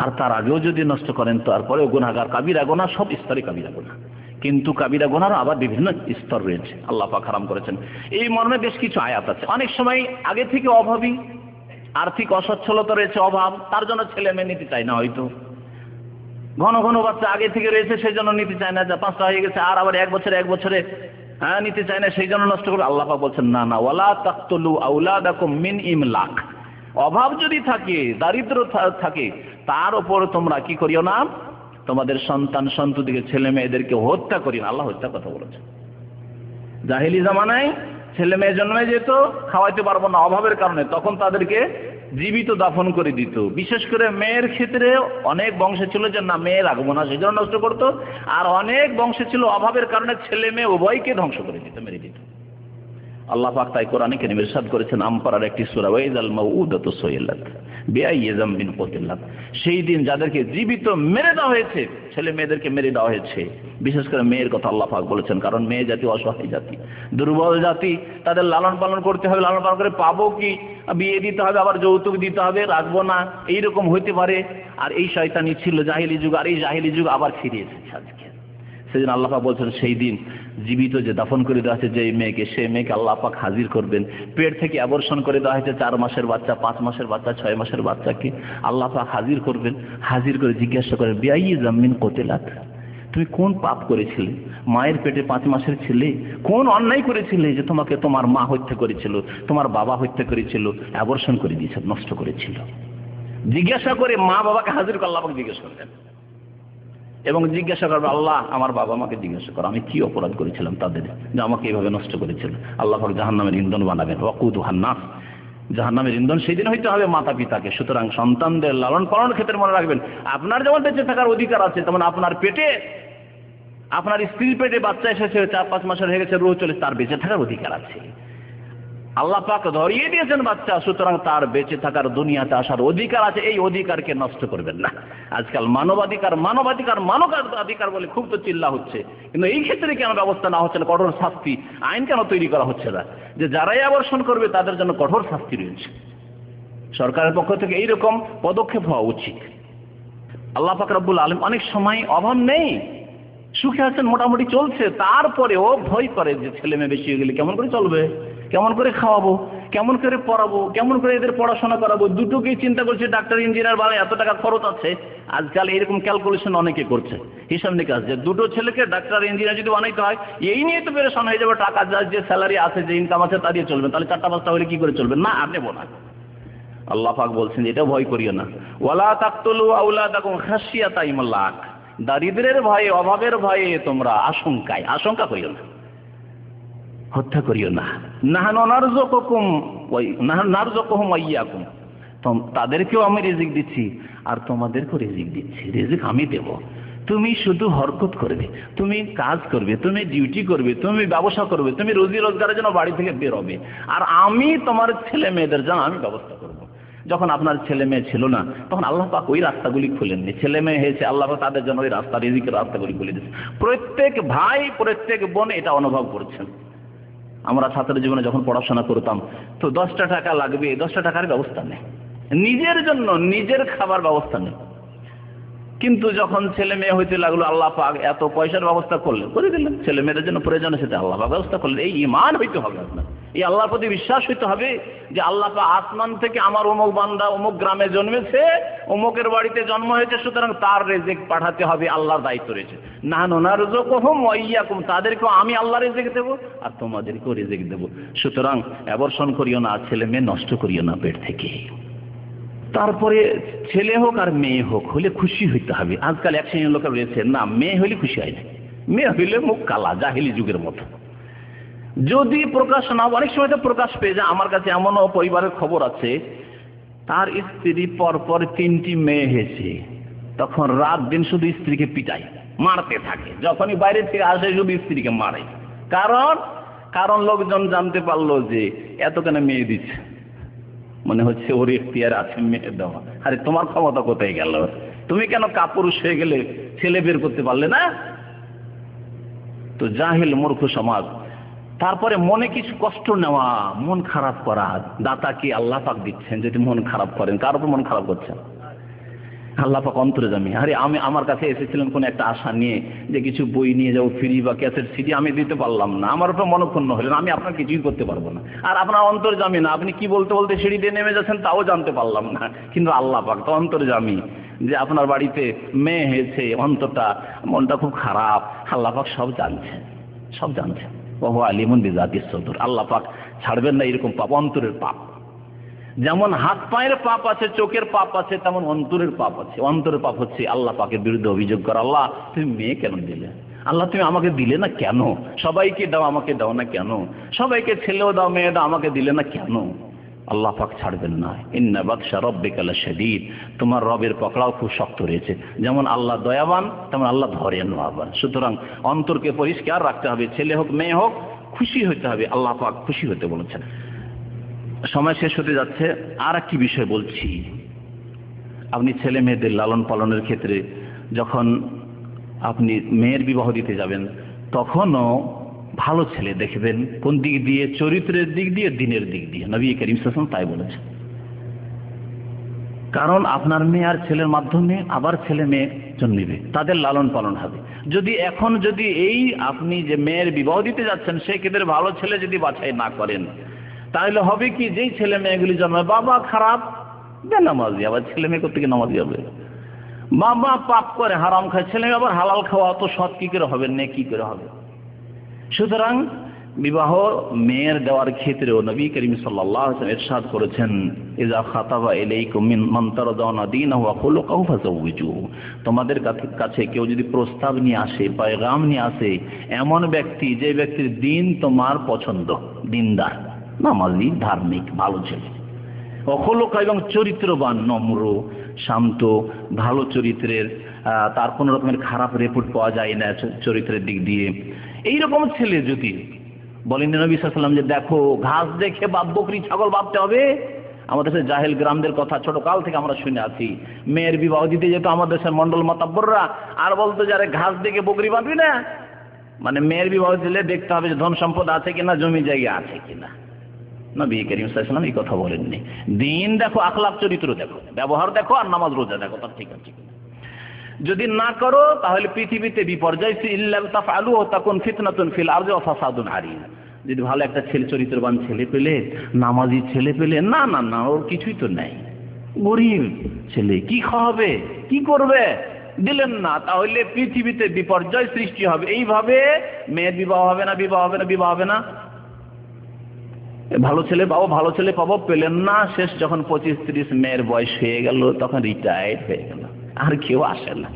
আর তার আগেও যদি নষ্ট করেন তারপরেও গুনাহগার, কাবিরা গুনাহ, সব স্তরে কাবিরা গুনাহ। কিন্তু কাবিরা গুনাহর আবার বিভিন্ন স্তর রয়েছে, আল্লাহ পাক হারাম করেছেন। এই মর্মে বেশ কিছু আয়াত আছে। অনেক সময় আগে থেকে অভাবী, আর্থিক অসচ্ছলতা রয়েছে, অভাব, তার জন্য ছেলে মেয়ে নিতে চায় না, হয়তো ঘন ঘন বাচ্চা আগে থেকে রয়েছে সেই জন্য নিতে চায় না, যা 5টা হয়ে গেছে, আর আবার 1 বছরে হ্যাঁ নিতে চায় না সেই জন্য নষ্ট করবে। আল্লাহ পাক বলছেন না না, ওয়ালা তাকতুলু আওলাদাকুম মিন ইমলাক, অভাব যদি থাকে, দারিদ্র থাকে, তার উপর তোমরা কি করিও না, তোমাদের সন্তান সন্ততিকে ছেলে মেয়েদেরকে হত্যা করিও না। আল্লাহ হত্যার কথা বলেছেন। জাহেলি জামানায় ছেলে মেয়ে জন্মে যেত, খাওয়াইতে পারবো না অভাবের কারণে, তখন তাদেরকে জীবিত দাফন করে দিত। বিশেষ করে মেয়ের ক্ষেত্রে অনেক বংশে ছিল যে না মেয়ে রাখবো না, সেই জন্য নষ্ট করতো। আর অনেক বংশে ছিল অভাবের কারণে ছেলে মেয়ে উভয়কে ধ্বংস করে দিত, মেরে দিত। আল্লাহ পাক তাই কোরআনে কারীমে ইরশাদ করেছেন, আমপারার একটি সূরা, ওয়াইযাল মাউউদাতু সুইলাত বিআইয়ি যামবিন কুতিলাত, সেই দিন যাদেরকে জীবিত মেরে দেওয়া হয়েছে, ছেলে মেয়েদেরকে মেরে দেওয়া হয়েছে। বিশেষ করে মেয়ের কথা আল্লাহ পাক বলেছেন, কারণ মেয়ে জাতি অসহায় জাতি, দুর্বল জাতি, তাদের লালন পালন করতে হবে, লালন পালন করে পাবো কি, বিয়ে দিতে হবে, আবার যৌতুক দিতে হবে, রাখবো না, এইরকম হইতে পারে। আর এই শয়তানি ছিল জাহিলি যুগ, আর এই জাহিলি যুগ আবার ফিরে এসেছে আজকে। সেদিন আল্লাহ পাক বলছেন, সেই দিন জীবিত যে দাফন করে দেওয়া হয়েছে যে মেয়েকে, সেই মেয়েকে আল্লাহ পাক হাজির করবেন। পেট থেকে অ্যাবর্শন করে দেওয়া হয়েছে 4 মাসের বাচ্চা, 5 মাসের বাচ্চা, 6 মাসের বাচ্চাকে আল্লাহ পাক হাজির করবেন। হাজির করে জিজ্ঞাসা করেন, বিআইয়ি যামবিন কুতিলাত, তুমি কোন পাপ করেছিলে? মায়ের পেটে 5 মাসের ছেলে, কোন অন্যায় করেছিলে যে তোমাকে তোমার মা হত্যা করেছিল, তোমার বাবা হত্যা করেছিল, অ্যাবর্শন করে দিয়েছে, নষ্ট করেছিল? জিজ্ঞাসা করে মা বাবাকে হাজির করে আল্লাহ পাক জিজ্ঞাসা করবেন। এবং জিজ্ঞাসা করবে, আল্লাহ আমার বাবা মাকে জিজ্ঞাসা করো আমি কি অপরাধ করেছিলাম তাদের যে আমাকে এইভাবে নষ্ট করেছিল। আল্লাহ পাক জাহান্নামের ইন্ধন বানাবেন, ওয়াকুদুহান নাস, জাহান্নামের ইন্ধন সেই দিন হইতে হবে মাতা পিতাকে। সুতরাং সন্তানদের লালন পালনের ক্ষেত্রে মনে রাখবেন, আপনার যেমন বেঁচে থাকার অধিকার আছে, তেমন আপনার পেটে, আপনার স্ত্রীর পেটে বাচ্চা এসেছে, 4-5 মাসের হয়ে গেছে, রোজ চলে, তার বেঁচে থাকার অধিকার আছে। আল্লাহ পাক ধরিয়ে দিয়েছেন বাচ্চা, সুতরাং তার বেঁচে থাকার, দুনিয়াতে আসার অধিকার আছে। এই অধিকারকে নষ্ট করবেন না। আজকাল মানবাধিকার মানবাধিকার মানবাধিকার বলে খুব তো চিল্লা হচ্ছে, কিন্তু এই ক্ষেত্রে কেন ব্যবস্থা না হচ্ছে না? কঠোর শাস্তি আইন কেন তৈরি করা হচ্ছে না যে যারাই আবর্ষণ করবে তাদের জন্য কঠোর শাস্তি রয়েছে? সরকারের পক্ষ থেকে এইরকম পদক্ষেপ হওয়া উচিত। আল্লাহ পাক রব্বুল আলামিন অনেক সময় অভাব নেই, সুখে আছেন, মোটামুটি চলছে, তারপরেও ভয় করে যে ছেলে মেয়ে বেশি হয়ে গেলে কেমন করে চলবে, কেমন করে খাওয়াবো, কেমন করে পড়াবো, কেমন করে এদের পড়াশোনা করাবো। দুটোকেই চিন্তা করছে, ডাক্তার ইঞ্জিনিয়ার বানায় এত টাকা খরচ আছে। আজকাল এরকম ক্যালকুলেশন অনেকে করছে, হিসাব নিকাশ, যে দুটো ছেলেকে ডাক্তার ইঞ্জিনিয়ার যদি বানাইতে হয়, এই নিয়ে তো পেরেশান হয়ে যাবে। টাকা যার যে স্যালারি আছে, যে ইনকাম আছে, তা দিয়ে চলবে, তাহলে 4টা-5টা হলে কি করে চলবে? না, আর নেবো না। আল্লাহ পাক বলছেন এটাও ভয় করিও না, ওয়ালা তাকতুলু আওলাদাকুম খাশিয়াতা ইমলাক, দারিদ্রের ভয়ে, অভাবের ভয়ে তোমরা আশঙ্কা করিও না, হত্যা করিও না। নাহনু নারযুকুকুম ওয়া ইয়াকুম, তাদেরকেও আমি রিজিক দিচ্ছি আর তোমাদেরকেও রিজিক দিচ্ছি। রিজিক আমি দেব, তুমি শুধু হরকত করবে, তুমি কাজ করবে, তুমি ডিউটি করবে, তুমি ব্যবসা করবে, তুমি রুজি রোজগারের জন্য বাড়ি থেকে বের হবে, আর আমি তোমার ছেলে মেয়েদের জন্য আমি ব্যবস্থা করব। যখন আপনার ছেলে মেয়ে ছিল না, তখন আল্লাহ পাক ওই রাস্তাগুলি খুলেননি। ছেলে মেয়ে হয়েছে, আল্লাহ পাক তাদের জন্য ওই রাস্তা, রিজিকের রাস্তাগুলি খুলে দিয়েছে। প্রত্যেক ভাই, প্রত্যেক বোন এটা অনুভব করছেন। আমরা ছাত্র জীবনে যখন পড়াশোনা করতাম, তো 10টা টাকা লাগবে, 10টা টাকার ব্যবস্থা নেই, নিজের জন্য নিজের খাবার ব্যবস্থা নেই। কিন্তু যখন ছেলে মেয়ে হইতে লাগলো, আল্লাহ পাক এত পয়সার ব্যবস্থা করে দিলেন। ছেলে মেয়েদের জন্য প্রয়োজন, সেটা আল্লাহ পাক ব্যবস্থা করলেন। এই ঈমান হইতে হবে আপনার, এই আল্লাহর প্রতি বিশ্বাস হইতে হবে যে আল্লাহ পাক আসমান থেকে আমার অমুক বান্দা অমুক গ্রামে জন্মেছে, অমুকের বাড়িতে জন্ম হয়েছে, সুতরাং তার রিজিক পাঠাতে হবে, আল্লাহর দায়িত্ব রয়েছে। নাহনু নারযুকুহুম ওয়া ইয়াকুম, তাদেরকেও আমি আল্লাহ রিজিক দেব আর তোমাদেরকেও রিজিক দেব। সুতরাং অ্যাবর্শন করিও না, ছেলে মেয়ে নষ্ট করিও না পেট থেকে। তারপরে ছেলে হোক আর মেয়ে হোক, হলে খুশি হইতে হবে। আজকাল এক শ্রেণীর লোকের রয়েছে, না মেয়ে হইলে খুশি হয় না, মেয়ে হইলে মুখ কালা, জাহিলি যুগের মতো। যদি প্রকাশ না, অনেক সময় তো প্রকাশ পেয়ে যায়। আমার কাছে এমনও পরিবারের খবর আছে, তার স্ত্রী পরপর 3টি মেয়ে হয়েছে, তখন রাত দিন শুধু স্ত্রীকে পিটায়, মারতে থাকে। যখনই বাইরে থেকে আসে শুধু স্ত্রীকে মারে। কারণ লোকজন জানতে পারলো যে এত কেন মেয়ে দিচ্ছে, মনে হচ্ছে ওর এখতিয়ার আছে মেয়ে দেওয়া। আরে তোমার ক্ষমতা কোথায় গেল? তুমি কেন কাপুরুষ হয়ে গেলে, ছেলে বের করতে পারলে না? তো জাহিল মূর্খ সমাজ। তারপরে মনে কিছু কষ্ট নেওয়া, মন খারাপ করা, দাতাকে আল্লাহ পাক দিচ্ছেন। যদি মন খারাপ করেন, কার উপর মন খারাপ করছেন? আল্লাহ পাক অন্তর্যামী। আরে আমার কাছে এসেছিলেন কোন একটা আশা নিয়ে যে কিছু বই নিয়ে যাবো, ফ্রি বা ক্যাসেট সিডি, আমি দিতে পারলাম না, আমার উপর মনক্ষুণ্ণ হলেন, আমি আপনার কিছুই করতে পারবো না। আর আপনার অন্তর্যামী না, আপনি কি বলতে বলতে সিঁড়ি দিয়ে নেমে যাচ্ছেন তাও জানতে পারলাম না। কিন্তু আল্লাহ পাক তো অন্তর্যামী, যে আপনার বাড়িতে মেয়ে হয়েছে, অন্তরটা, মনটা খুব খারাপ, আল্লাহ পাক সব জানছেন, সব জানছেন। ওয়া হুয়া আলিমুন বিযাতিস সুদূর। আল্লাহ পাক ছাড়বেন না এরকম পাপ, অন্তরের পাপ। যেমন হাত পায়ের পাপ আছে, চোখের পাপ আছে, তেমন অন্তরের পাপ আছে। অন্তরের পাপ হচ্ছে আল্লাহ পাকের বিরুদ্ধে অভিযোগ করা, আল্লাহ তুমি মেয়ে কেন দিলে, আল্লাহ তুমি আমাকে দিলে না কেন, সবাইকে দাও আমাকে দাও না কেন, সবাইকে ছেলেও দাও মেয়ে দাও আমাকে দিলে না কেন। আল্লাহ পাক ছাড়বেন না। ইন্না বাতশা রাব্বিকা লাশাদীদ, তোমার রবের পকড়াও খুব শক্ত রয়েছে। যেমন আল্লাহ দয়াবান তেমন আল্লাহ ধরেন আবার। সুতরাং অন্তরকে পরিষ্কার রাখতে হবে, ছেলে হোক মেয়ে হোক খুশি হতে হবে, আল্লাহ পাক খুশি হতে বলেছেন। সময় শেষ হতে যাচ্ছে, আর একটি বিষয় বলছি। আপনি ছেলে মেয়েদের লালন পালনের ক্ষেত্রে যখন আপনি মেয়ের বিবাহ দিতে যাবেন তখনও ভালো ছেলে দেখবেন। কোন দিক দিয়ে? চরিত্রের দিক দিয়ে, দিনের দিক দিয়ে। নবী করিম সাল্লাল্লাহু আলাইহি ওয়াসাল্লাম তাই বলেছেন। কারণ আপনার মেয়ে আর ছেলের মাধ্যমে আবার ছেলে মেয়ে জন্মিবে, তাদের লালন পালন হবে। যদি এখন যদি এই আপনি যে মেয়ের বিবাহ দিতে যাচ্ছেন সেই ক্ষেত্রে ভালো ছেলে যদি বাছাই না করেন, তাহলে হবে কি, যেই ছেলে মেয়েগুলি জন্মায় বাবা খারাপ বেনামাজি, আবার ছেলে মেয়ে কোথেকে নামাজি হবে? বাবা পাপ করে হারাম খায়, ছেলে মেয়ে আবার হালাল খাওয়া, অত সৎ কি করে হবে, নে কি করে হবে? সুতরাং বিবাহ মেয়ের দেওয়ার ক্ষেত্রেও নবী করিম সাল্লাল্লাহু আলাইহি ওয়াসাল্লাম ইরশাদ করেছেন, ইযা খাতাবা ইলাইকুম মান তারদাউনা দীনাহু ওয়া খুলুকাহু ফাযাওবিজুহু। তোমাদের কাছে কেউ যদি প্রস্তাব নিয়ে আসে, পয়গাম নিয়ে আসে, এমন ব্যক্তি যে ব্যক্তির দিন তোমার পছন্দ, দিনদার, নামাজি, ধার্মিক, ভালো ছেলে, ওয়া খুলুকা এবং চরিত্রবান, নম্র, শান্ত, ভালো চরিত্রের, তার কোনো রকমের খারাপ রিপোর্ট পাওয়া যায় না চরিত্রের দিক দিয়ে, এইরকম ছেলে যদি বলেন নবী সাল্লাল্লাহু আলাইহি ওয়াসাল্লাম যে দেখো ঘাস দেখে বাপ বকরি ছাগল ভাবতে হবে। আমাদের দেশের জাহেল গ্রামদের কথা ছোট কাল থেকে আমরা শুনে আছি। মেয়ের বিবাহ দিতে যেত আমাদের দেশের মন্ডল মাতাব্বররা, আর বলতো যারে ঘাস দেখে বকরি বাঁধবি না, মানে মেয়ের বিবাহ দিলে দেখতে হবে যে ধন সম্পদ আছে কিনা, জমি জায়গা আছে কিনা। নবী করিম সাল্লাল্লাহু আলাইহি ওয়াসাল্লাম এই কথা বলেননি। দিন দেখো, আখলাক চরিত্র দেখো, ব্যবহার দেখো, আর নামাজ রোজা দেখো, তার ঠিক আছে কিনা। যদি না করো তাহলে পৃথিবীতে বিপর্যয়, ইল্লা তাফআলু তাকুন ফিতনাতুন ফিল আরদি ওয়া ফাসাদুন আরিদ। যদি ভালো একটা ছেলে, চরিত্রবান ছেলে পেলে, নামাজি ছেলে পেলে, না না না ওর কিছুই তো নাই, গরিব ছেলে, কি খাওয়াবে, কি করবে, দিলেন না, তাহলে পৃথিবীতে বিপর্যয় সৃষ্টি হবে। এইভাবে মেয়ের বিবাহ হবে না, বিবাহ হবে না, বিবাহ হবে না। ভালো ছেলে পাবো, ভালো ছেলে পাবো, পেলেন না। শেষ যখন 25-30 মেয়ের বয়স হয়ে গেল তখন রিটায়ার্ড হয়ে গেল, আর কেউ আসে না,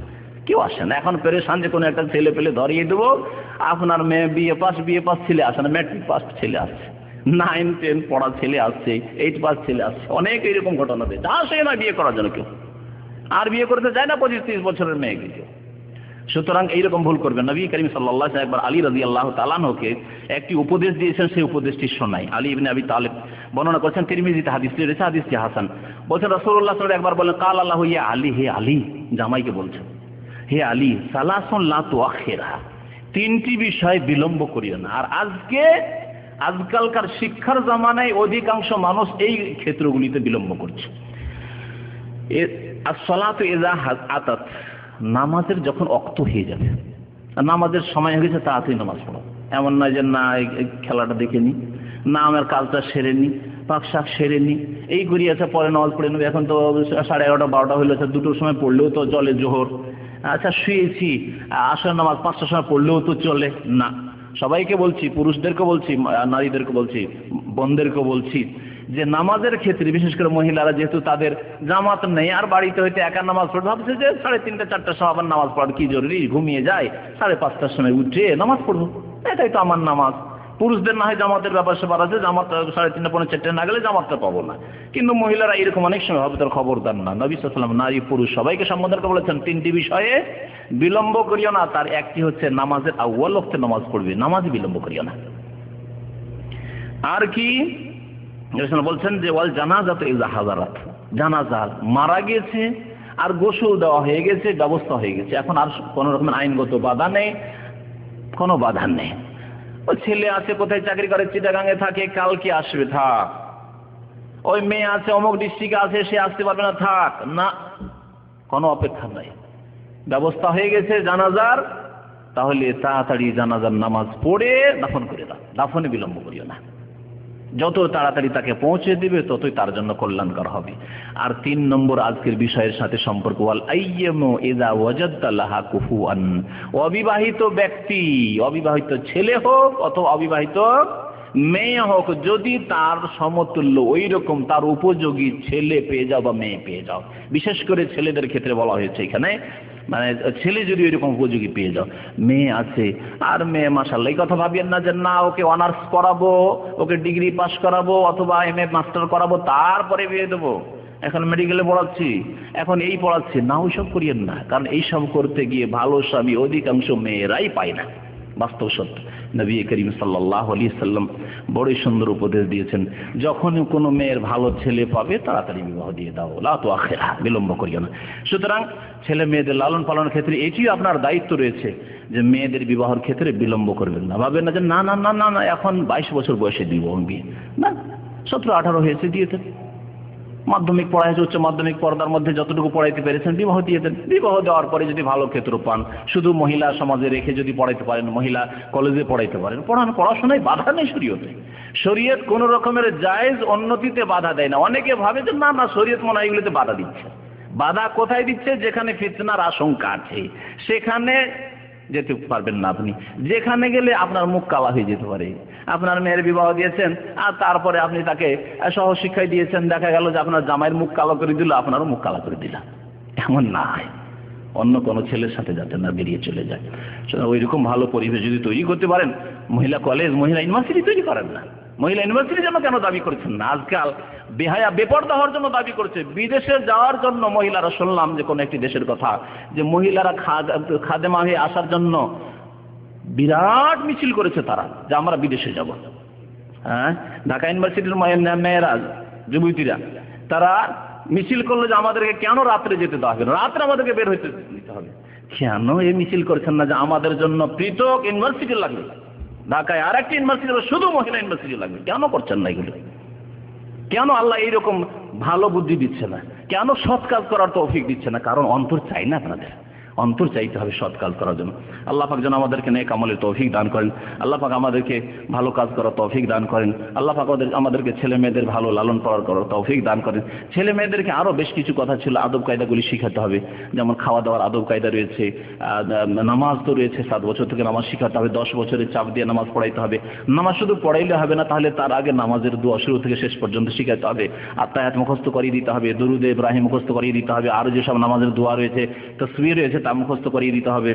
কেউ আসে না। এখন পেরেশান যে কোনো একটা ছেলে পেলে ধরিয়ে দেবো। আপনার মেয়ে বিএ পাস ছেলে আসে না, ম্যাট্রিক পাস ছেলে আসছে, 9-10 পড়া ছেলে আসছে, 8 পাস ছেলে আসছে, অনেক এরকম ঘটনা দেয়। আসে না বিয়ে করার জন্য কেউ, আর বিয়ে করতে যায় না 25-30 বছরের মেয়েকে কেউ। সুতরাং এইরকম ভুল করবেন। নবী করিম সাল্লাল্লাহু আলাইহি ওয়াসাল্লাম একবার আলী রাদিয়াল্লাহু তাআলা আনহুকে একটি উপদেশ দিয়েছেন, সেই উপদেশটি শোনাই। আলী ইবনে আবি তালেব বর্ণনা করেছেন, তিরমিজিতে হাদিসটি রয়েছে, হাদিসটি হাসান। বলছেন রাসূলুল্লাহ সাল্লাল্লাহু আলাইহি ওয়াসাল্লাম একবার বলেন, কাল আল্লাহু ইয়া আলী, হে আলী, জামাইকে বলছেন, হে আলী, সালাসুন লা তুআখিরহা, 3টি বিষয় বিলম্ব করিও না। আর আজকালকার শিক্ষার জামানায় অধিকাংশ মানুষ এই ক্ষেত্রগুলিতে বিলম্ব করছে। as-সালাতু ইযা আতাত, নামাজের যখন অক্ত হয়ে যাবে, নামাজের সময় হয়ে গেছে, তাড়াতাড়ি নামাজ পড়ো। এমন নয় যে না খেলাটা দেখে নি, না আমার কাজটা সেরে নি, পাক শাক সেরে নি, এই করি আছে, পরে নামাজ পড়ে নেবে। এখন তো 11:30-12টা হইলে, 2টোর সময় পড়লেও তো চলে জোহর। আচ্ছা শুয়েছি, আসর নামাজ 5টার সময় পড়লেও তো চলে না। সবাইকে বলছি, পুরুষদেরকে বলছি, নারীদেরকে বলছি, বোনদেরকে বলছি, যে নামাজের ক্ষেত্রে বিশেষ করে মহিলারা যেহেতু তাদের জামাত নেই, আর বাড়িতে হইতে একা নামাজ পড়ে, ভাবছে যে 3:30-4টার সময় আবার নামাজ পড়ার কি জরুরি, ঘুমিয়ে যায়, 5:30টার সময় উঠে নামাজ পড়বো, এটাই তো আমার নামাজ। পুরুষদের না হয় জামাতের ব্যাপার স্যাপার আছে, জামাত 3:30-4টা না গেলে জামাতটা পাবো না। কিন্তু মহিলারা এরকম অনেক সময় হবে, তার খবরদার না। নবী সাল্লাল্লাহু আলাইহি ওয়াসাল্লাম নারী পুরুষ সবাইকে সম্বোধন করে বলেছেন 3টি বিষয়ে বিলম্ব করিও না। তার একটি হচ্ছে নামাজের আউয়াল ওয়াক্তে নামাজ পড়বে, নামাজই বিলম্ব করিও না। আর কি বলছেন যে ওয়াল জানাজাত ইযা হাযারাত, জানাজা মারা গেছে আর গোসল দেওয়া হয়ে গেছে, ব্যবস্থা হয়ে গেছে, এখন আর কোনো রকমের আইনগত বাধা নেই, কোনো বাধা নেই। ওই ছেলে আছে কোথায় চাকরি করে, চিটাগাঙে থাকে, কালকে আসবে, থাক। ওই মেয়ে আছে অমুক ডিস্ট্রিক্টে আছে, সে আসতে পারবে না, থাক না, কোনো অপেক্ষা নাই, ব্যবস্থা হয়ে গেছে জানাজার, তাহলে তাড়াতাড়ি জানাজার নামাজ পড়ে দাফন করে দাও, দাফনে বিলম্ব করিও না। যত তাড়াতাড়ি তাকে পৌঁছে দিবে ততই তার জন্য কল্যাণকর হবে। আর 3 নম্বর আজকের বিষয়ের সাথে সম্পর্ক, ওয়াল আইয়ামু ইযা ওয়াজাদতা লাহা কুফুয়ান, অবিবাহিত ব্যক্তি, অবিবাহিত ছেলে হোক অথবা অবিবাহিত মেয়ে হোক, যদি তার সমতুল্য ওই রকম তার উপযোগী ছেলে পেয়ে যাও বা মেয়ে পেয়ে যাও, বিশেষ করে ছেলেদের ক্ষেত্রে বলা হয়েছে এখানে, মানে ছেলে যদি ওইরকম উপযোগী পেয়ে যাও, মেয়ে আছে আর মেয়ে মাশাআল্লাহ, এই কথা ভাবিয়েন না যে না ওকে অনার্স করাবো, ওকে ডিগ্রি পাস করাবো অথবা MA মাস্টার করাবো তারপরে বিয়ে দেবো, এখন মেডিকেলে পড়াচ্ছি, এখন এই পড়াচ্ছি না, ওইসব করিয়েন না। কারণ এইসব করতে গিয়ে ভালো স্বামী অধিকাংশ মেয়েরাই পায় না, বাস্তব সত্য। নবী করিম সাল্লাল্লাহু আলাইহি সাল্লাম বড়ই সুন্দর উপদেশ দিয়েছেন, যখনই কোনো মেয়ের ভালো ছেলে পাবে তাড়াতাড়ি বিবাহ দিয়ে দাও, লা তুআখিরা, বিলম্ব করিও না। সুতরাং ছেলে মেয়েদের লালন পালনের ক্ষেত্রে এটিও আপনার দায়িত্ব রয়েছে যে মেয়েদের বিবাহের ক্ষেত্রে বিলম্ব করবেন না। ভাবেন না যে না না না না না এখন 22 বছর বয়সে দিব বিয়ে, না 17-18 হয়েছে দিয়ে দেন। মাধ্যমিক পড়াইছে, উচ্চ মাধ্যমিক পর্দার মধ্যে যতটুকু পড়াইতে পেরেছেন বিবাহ দিয়ে দেন। বিবাহ দেওয়ার পরে যদি ভালো ক্ষেত্র পান, শুধু মহিলা সমাজে রেখে যদি পড়াইতে পারেন, মহিলা কলেজে পড়াইতে পারেন, পড়াশোনায় বাধা নেই শরীয়তে। শরীয়ত কোন রকমের জায়েজ উন্নতিতে বাধা দেয় না। অনেকে ভাবে যে না না শরীয়ত মনে হয় এগুলোতে বাধা দিচ্ছে। বাধা কোথায় দিচ্ছে? যেখানে ফিতনার আশঙ্কা আছে সেখানে যেতে পারবেন না আপনি। যেখানে গেলে আপনার মুখ কালা হয়ে যেতে পারে। আপনার মেয়ের বিবাহ দিয়েছেন আর তারপরে আপনি তাকে সহশিক্ষায় দিয়েছেন, দেখা গেল যে আপনার জামাইয়ের মুখ কালো করে দিল, আপনারও মুখ কালো করে দিল। এমন না হয়, অন্য কোনো ছেলের সাথে যাতে না বেরিয়ে চলে যায়। ওই রকম ভালো পরিবেশ যদি তৈরি করতে পারেন, মহিলা কলেজ, মহিলা ইউনিভার্সিটি তৈরি করেন না। মহিলা ইউনিভার্সিটির জন্য কেন দাবি করছেন না? আজকাল বেহায়া বেপর্দা হওয়ার জন্য দাবি করছে। বিদেশে যাওয়ার জন্য মহিলারা, শুনলাম যে কোনো একটি দেশের কথা, যে মহিলারা খাদেমা হয়ে আসার জন্য বিরাট মিছিল করেছে তারা, যে আমরা বিদেশে যাব। হ্যাঁ, ঢাকা ইউনিভার্সিটির মেয়েরা, যুবতীরা, তারা মিছিল করলো যে আমাদেরকে কেন রাত্রে যেতে দেওয়া হবে, রাত্রে আমাদেরকে বের হইতে দিতে হবে। কেন এই মিছিল করছেন না যে আমাদের জন্য পৃথক ইউনিভার্সিটি লাগবে, ঢাকায় আর একটা ইউনিভার্সিটি, শুধু মহিলা ইউনিভার্সিটি লাগবে? কেন করছেন না এগুলো? কেন আল্লাহ এইরকম ভালো বুদ্ধি দিচ্ছে না? কেন সৎ কাজ করার তৌফিক দিচ্ছে না? কারণ অন্তর চাই না আপনাদের, অন্তর চাইতে হবে সৎ কাজ করার জন্য। আল্লাহ পাক যেন আমাদেরকে নেক আমলের তৌফিক দান করেন। আল্লাহ পাক আমাদেরকে ভালো কাজ করার তৌফিক দান করেন। আল্লাহ পাক আমাদেরকে ছেলে মেয়েদের ভালো লালন পালন করার তৌফিক দান করেন। ছেলে মেয়েদেরকে আরও বেশ কিছু কথা ছিল, আদব কায়দাগুলি শিখাতে হবে। যেমন খাওয়া দাওয়ার আদব কায়দা রয়েছে, নামাজ তো রয়েছে, 7 বছর থেকে নামাজ শিখাতে হবে, 10 বছরের চাপ দিয়ে নামাজ পড়াইতে হবে। নামাজ শুধু পড়াইলে হবে না, তাহলে তার আগে নামাজের দোয়া শুরু থেকে শেষ পর্যন্ত শিখাতে হবে। আত্তায়াত মুখস্থ করিয়ে দিতে হবে, দরুদ ইব্রাহিম মুখস্থ করিয়ে দিতে হবে, আরও যেসব নামাজের দোয়া রয়েছে, তাসবিহ রয়েছে, তা মুখস্থ করিয়ে দিতে হবে।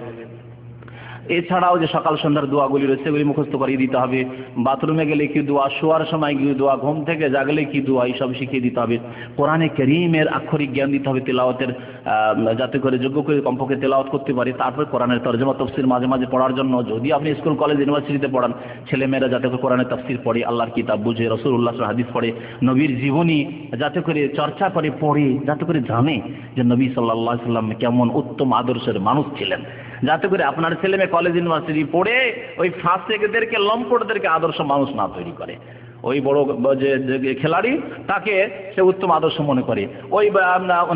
এছাড়াও যে সকাল সন্ধ্যার দোয়াগুলি রয়েছে সেগুলি মুখস্থ করিয়ে দিতে হবে। বাথরুমে গেলে কি দোয়া, শোয়ার সময় কি দোয়া, ঘুম থেকে জাগলে কি দোয়া, এইসব শিখিয়ে দিতে হবে। কোরআনে কারীমের আক্ষরিক জ্ঞান দিতে হবে, তেলাওয়াতের, যাতে করে যোগ্য করে কমপক্ষে তেলাওয়াত করতে পারে। তারপর কোরআনের তরজমা তফসির মাঝে মাঝে পড়ার জন্য, যদি আপনি স্কুল কলেজ ইউনিভার্সিটিতে পড়ান, ছেলেমেয়েরা যাতে করে কোরআনের তফসির পড়ে, আল্লাহর কিতাব বুঝে, রাসূলুল্লাহ সাল্লাল্লাহু আলাইহি হাদিস পড়ে, নবীর জীবনী যাতে করে চর্চা করে, পড়ে, যাতে করে জানে যে নবী সাল্লাল্লাহু আলাইহি সাল্লাম কেমন উত্তম আদর্শের মানুষ ছিলেন। যাতে করে আপনার ছেলে মেয়ে কলেজ ইউনিভার্সিটি পড়ে ওই ফাসেকদেরকে, লম্পটদেরকে আদর্শ মানুষ না তৈরি করে। ওই বড় যে খেলাড়ি তাকে সে উত্তম আদর্শ মনে করে, ওই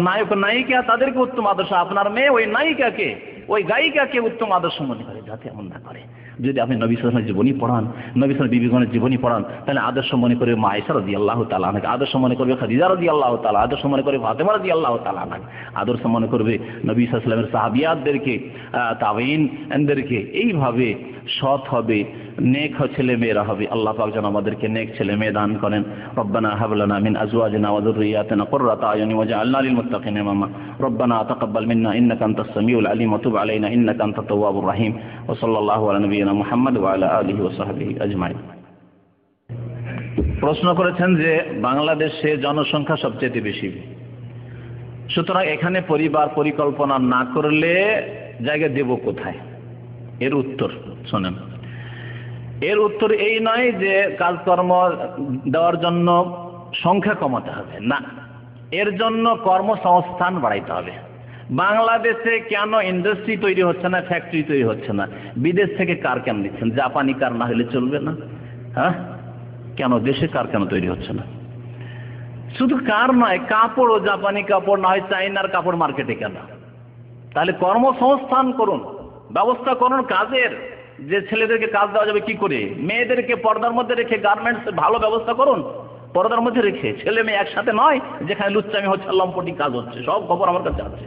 নায়ক নায়িকা তাদেরকে উত্তম আদর্শ, আপনার মেয়ে ওই নায়িকাকে, ওই গায়িকাকে উত্তম আদর্শ মনে করে। যাতে এমন না করে। যদি আপনি নবী সাল্লাল্লাহু আলাইহি জীবনী পড়ান, নবী সাল্লাল্লাহু বিবিগণের জীবনী পড়ান, তাহলে আদর্শ মনে করবে মা আয়েশা রাদিয়াল্লাহু তাআলা আনহা, আদর্শ মনে করবে খাদিজা রাদিয়াল্লাহু তাআলা, আদর্শ মনে করবে ফাতেমা রাদিয়াল্লাহু তাআলা আনহা, আদর্শ মনে করবে নবী সাল্লাল্লাহু আলাইহি ওয়াসাল্লামের সাহাবিয়াতদেরকে, তাবেঈনদেরকে। এইভাবে সৎ হবে, নেক ছেলে মেয়েরা হবে। আল্লাহ পাক যেন আমাদেরকে নেক ছেলে মেয়ে দান করেন। রব্বানা হাব লানা মিন আজওয়াজিনা ওয়া যুররিয়াতিনা কুররাতা আয়ুনি ওয়াজআলনা লিল মুত্তাকিনা ইমামা। রব্বানা তাকাব্বাল মিন্না ইন্নাকা আনতাস সামিউল আলিম ওয়া তুব আলাইনা ইন্নাকা আনতাত তাওয়াবুর রহিম। ওয়া সাল্লাল্লাহু আলা নবিয়িনা মুহাম্মদ ওয়া আলা আলিহি ওয়া সাহবিহি আজমাইন। প্রশ্ন করেছেন যে বাংলাদেশে জনসংখ্যা সবচেয়ে বেশি, সুতরাং এখানে পরিবার পরিকল্পনা না করলে জায়গা দেব কোথায়? এর উত্তর শোনেন। এর উত্তর এই নয় যে কাজকর্ম দেওয়ার জন্য সংখ্যা কমাতে হবে, না, এর জন্য কর্মসংস্থান বাড়াইতে হবে। বাংলাদেশে কেন ইন্ডাস্ট্রি তৈরি হচ্ছে না, ফ্যাক্টরি তৈরি হচ্ছে না? বিদেশ থেকে কার কেন দিচ্ছেন? জাপানি কার না হলে চলবে না? হ্যাঁ, কেন দেশে কার কেন তৈরি হচ্ছে না? শুধু কার নয়, কাপড়ও জাপানি কাপড় না হয় চাইনার কাপড় মার্কেটে কেন? তাহলে কর্মসংস্থান করুন, ব্যবস্থা করুন কাজের। যে ছেলেদেরকে কাজ দেওয়া যাবে কি করে, মেয়েদেরকে পর্দার মধ্যে রেখে গার্মেন্টস ভালো ব্যবস্থা করুন, পর্দার মধ্যে রেখে, ছেলে মেয়ে একসাথে নয় যেখানে লুচ্চামি হচ্ছে, লম্পটি কাজ হচ্ছে, সব খবর আমার কাছে আছে।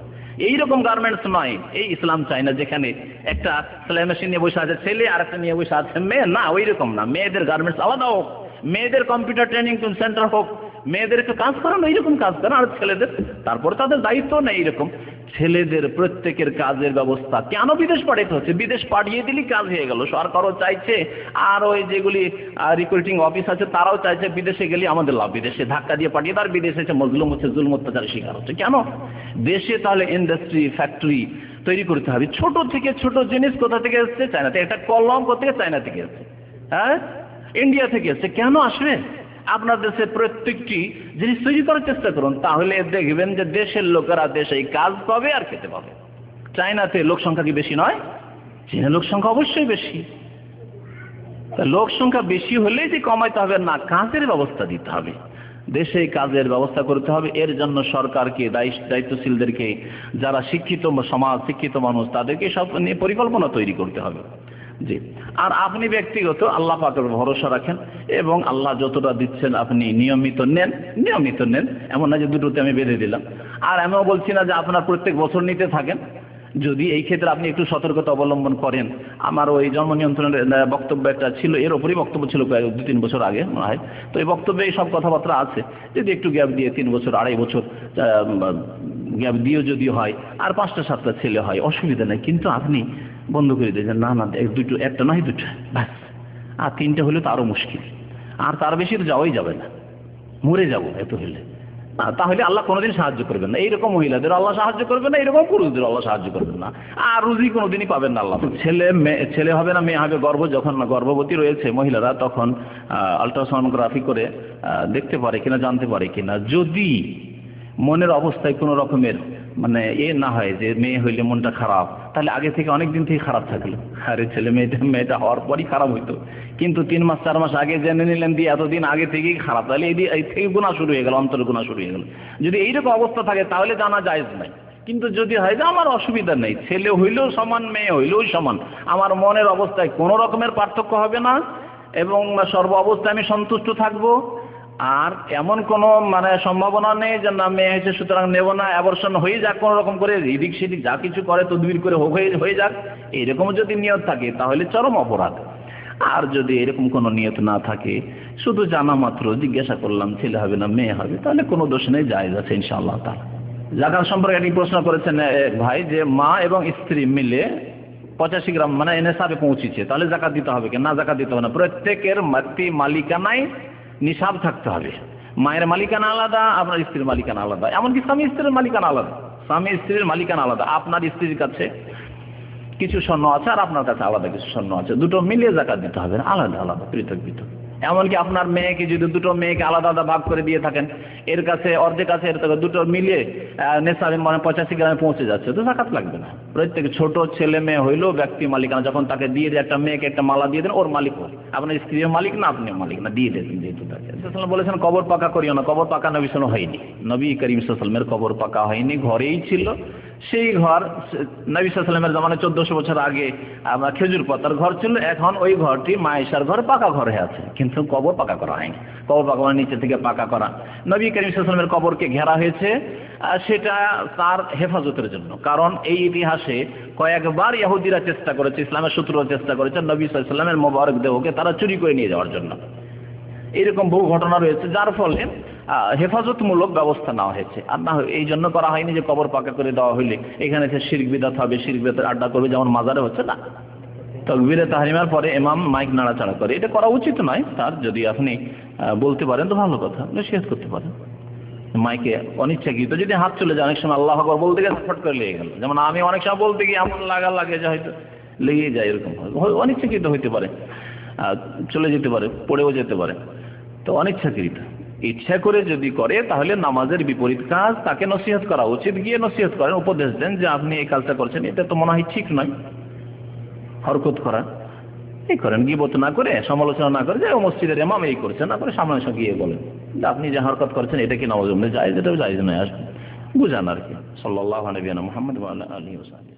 এইরকম গার্মেন্টস নয়, এই ইসলাম চাই না যেখানে একটা সেলাই মেশিন নিয়ে বসে আছে ছেলে আর একটা নিয়ে বসে আছে মেয়ে, না ওই রকম না। মেয়েদের গার্মেন্টস আলাদা হোক, মেয়েদের কম্পিউটার ট্রেনিং সেন্টার হোক, মেয়েদেরকে কাজ করানো এইরকম কাজ করেন, আর ছেলেদের তারপরে তাদের দায়িত্ব নেই এইরকম। ছেলেদের প্রত্যেকের কাজের ব্যবস্থা কেন বিদেশ পাঠাতে হচ্ছে? বিদেশ পাঠিয়ে দিলেই কাজ হয়ে গেল। সরকারও চাইছে, আর ওই যেগুলি রিক্রুটিং অফিস আছে তারাও চাইছে বিদেশে গেলে আমাদের লাভ, বিদেশে ধাক্কা দিয়ে পাঠিয়ে তার বিদেশে এসে মজলুম হচ্ছে, জুলুম অত্যাচারের শিকার হচ্ছে। কেন? দেশে তাহলে ইন্ডাস্ট্রি ফ্যাক্টরি তৈরি করতে হবে। ছোট থেকে ছোট জিনিস কোথা থেকে এসছে? চায়না থেকে। একটা কলম কোথা থেকে? চায়না থেকে এসছে, হ্যাঁ ইন্ডিয়া থেকে এসছে। কেন আসবে? আপনার দেশে প্রত্যেকটি জিনিস তৈরি করার চেষ্টা করুন, তাহলে দেখবেন যে দেশের লোকেরা দেশে কাজ পাবে আর খেতে পাবে। চায়নাতে লোক সংখ্যা কি বেশি নয়? চীনের লোক সংখ্যা অবশ্যই বেশি। লোক সংখ্যা বেশি হলেই যে কমাইতে হবে না, কাজের ব্যবস্থা দিতে হবে, দেশে কাজের ব্যবস্থা করতে হবে। এর জন্য সরকারকে, দায়িত্বশীলদেরকে, যারা শিক্ষিত সমাজ, শিক্ষিত মানুষ, তাদেরকে সব নিয়ে পরিকল্পনা তৈরি করতে হবে। জি, আর আপনি ব্যক্তিগত আল্লাহ পাকের ভরসা রাখেন এবং আল্লাহ যতটা দিচ্ছেন আপনি নিয়মিত নেন, নিয়মিত নেন। এমন না যে দুটোতে আমি বেঁধে দিলাম। আর আমিও বলছি না যে আপনার প্রত্যেক বছর নিতে থাকেন। যদি এই ক্ষেত্রে আপনি একটু সতর্কতা অবলম্বন করেন, আমার ওই জন্ম নিয়ন্ত্রণের বক্তব্য একটা ছিল, এর ওপরই বক্তব্য ছিল 2-3 বছর আগে মনে হয়, তো এই বক্তব্যে এই সব কথাবার্তা আছে। যদি একটু গ্যাপ দিয়ে 3 বছর 2.5 বছর গ্যাপ দিয়েও যদি হয়, আর 5টা-7টা ছেলে হয়, অসুবিধা নেই। কিন্তু আপনি বন্ধ করে দিয়েছেন, না না দুটো, একটা নয় দুটো, ব্যাস। আর 3টে হলে তো আরও মুশকিল, আর তার বেশি তো যাওয়াই যাবে না, মরে যাবো এত হলে। তাহলে আল্লাহ কোনোদিন সাহায্য করবেন না। এইরকম মহিলাদের আল্লাহ সাহায্য করবেন না, এরকম পুরুষদের আল্লাহ সাহায্য করবেন না, আর রুজি কোনোদিনই পাবেন না আল্লাহ। ছেলে হবে না মেয়ে হবে, যখন গর্ভবতী রয়েছে মহিলারা, তখন আল্ট্রাসোনোগ্রাফি করে দেখতে পারে কিনা, জানতে পারে কিনা। যদি মনের অবস্থায় কোনো রকমের মানে না হয় যে মেয়ে হইলে মনটা খারাপ, তাহলে আগে থেকে অনেক দিন থেকে খারাপ থাকলো। আরে ছেলে মেয়েটা হওয়ার পরই খারাপ হইতো, কিন্তু 3 মাস 4 মাস আগে জেনে নিলেন দিয়ে এতদিন আগে থেকেই খারাপ, তাহলে এই থেকে গুনাহ শুরু হয়ে গেল, অন্তর গুনাহ শুরু হয়ে গেল। যদি এইরকম অবস্থা থাকে তাহলে জানা জায়েজ নাই। কিন্তু যদি হয় যে আমার অসুবিধা নেই, ছেলে হইলেও সমান মেয়ে হইলেও সমান, আমার মনের অবস্থায় কোনো রকমের পার্থক্য হবে না এবং সর্ব অবস্থায় আমি সন্তুষ্ট থাকবো, আর এমন কোনো মানে সম্ভাবনা নেই যে না মেয়ে হয়েছে সুতরাং নেব না, অ্যাবর্শন হয়ে যাক কোনো রকম করে, এদিক সেদিক যা কিছু করে তদবির করে হয়ে যাক, এরকম যদি নিয়ত থাকে তাহলে চরম অপরাধ। আর যদি এরকম কোনো নিয়ত না থাকে, শুধু জানা মাত্র জিজ্ঞাসা করলাম ছেলে হবে না মেয়ে হবে, তাহলে কোনো দোষ নেই, জায়েজ আছে ইনশাআল্লাহ তাআলা। যাকাত সম্পর্কে একটি প্রশ্ন করেছেন ভাই, যে মা এবং স্ত্রী মিলে 85 গ্রাম মানে নেশাবে পৌঁছেছে, তাহলে জাকাত দিতে হবে কি না? জাকাত দিতে হবে না। প্রত্যেকের মালিকানায় নিসাব থাকতে হবে। মায়ের মালিকানা আলাদা, আপনার স্ত্রীর মালিকানা আলাদা, এমনকি স্বামী স্ত্রীর মালিকানা আলাদা। স্বামী স্ত্রীর মালিকানা আলাদা, আপনার স্ত্রীর কাছে কিছু স্বর্ণ আছে আর আপনার কাছে আলাদা কিছু স্বর্ণ আছে, দুটো মিলিয়ে জাকাত দিতে হবে, আলাদা আলাদা, পৃথক পৃথক। এমনকি আপনার মেয়েকে যদি দুটো মেয়েকে আলাদা আলাদা ভাগ করে দিয়ে থাকেন, এর কাছে অর্ধেক আছে, এর থেকে দুটো মিলিয়ে নেশাবে মানে 85 গ্রামে পৌঁছে যাচ্ছে, তো জাকাত লাগবে না। প্রত্যেক ছোট ছেলে মেয়ে হইলেও ব্যক্তি মালিকানা, যখন তাকে দিয়ে দেয়, একটা মেয়েকে একটা মালা দিয়ে দেন, ওর মালিক হয়, আপনার স্ত্রীর মালিক না, আপনিও মালিক না, দিয়ে দেন যেহেতু তাকে। বলেছেন কবর পাকা করিও না, কবর পাকা নবী সাল্লাল্লাহু হয়নি, নবী করিম সাল্লাল্লাহু আলাইহি ওয়াসাল্লামের কবর পাকা হয়নি, ঘরেই ছিল। সেই ঘর নবী সাল্লাল্লাহু আলাইহি ওয়াসাল্লামের জামানায় 1400 বছর আগে আমার খেজুর পাতার ঘর ছিল, এখন ওই ঘরটি মায়েশার ঘর পাকা ঘর হয়ে আছে, কিন্তু কবর পাকা করা হয়নি। কবর পাকা মানে নিচে থেকে পাকা করা। নবী করিম সাল্লাল্লাহু আলাইহি ওয়াসাল্লামের কবরকে ঘেরা হয়েছে, সেটা তার হেফাজতের জন্য। কারণ এই ইতিহাসে কয়েকবার ইহুদিরা চেষ্টা করেছে, ইসলামের শত্রুরা চেষ্টা করেছে নবী সাল্লাল্লাহু আলাইহি ওয়াসাল্লামের মোবারক দেহকে তারা চুরি করে নিয়ে যাওয়ার জন্য। এরকম বহু ঘটনা রয়েছে, যার ফলে হেফাজতমূলক ব্যবস্থা নেওয়া হয়েছে। আর না এই জন্য করা হয়নি যে কবর পাকা করে দেওয়া হইলে এখানে শিরক বিদআত হবে, শিরক বিদআতের আড্ডা করবে, যেমন মাজারে হচ্ছে না। তাকবীরে তাহরিমার পরে ইমাম মাইক নাড়াচাড়া করে, এটা করা উচিত নয়। তার যদি আপনি বলতে পারেন তো ভালো কথা, নসিহত করতে পারেন। মাইকে অনিচ্ছাকৃত যদি হাত চলে যায়, অনেক সময় আল্লাহু আকবার বলতে গিয়ে ফট করে লেগে গেল, যেমন আমি অনেক সময় বলতে গিয়ে এমন লাগে যে হয়তো লেগে যায়, এরকম অনিচ্ছাকৃত হইতে পারে, চলে যেতে পারে, পড়েও যেতে পারে। তো অনিচ্ছাকৃত, ইচ্ছা করে যদি করে তাহলে নামাজের বিপরীত কাজ, তাকে নসিহত করা উচিত, গিয়ে নসিহত করেন, উপদেশ দেন যে আপনি এই কাজটা করছেন, এটা তো মনে হয় ঠিক নয়, হরকত করা এই করেন, গীবত না করে, সমালোচনা না করে, যে মসজিদের ইমাম এই করছেন, না করে সামনে সঙ্গে গিয়ে বলেন আপনি যে হরকত করছেন এটা কি নামাজ জায়েজ, এটাও জায়েজ নয়, বুঝান আর কি। সাল্লাল্লাহু আলাইহি ওয়া সাল্লাম মুহাম্মদ ওয়া আলা আলিহি ওয়া সাহবিহি।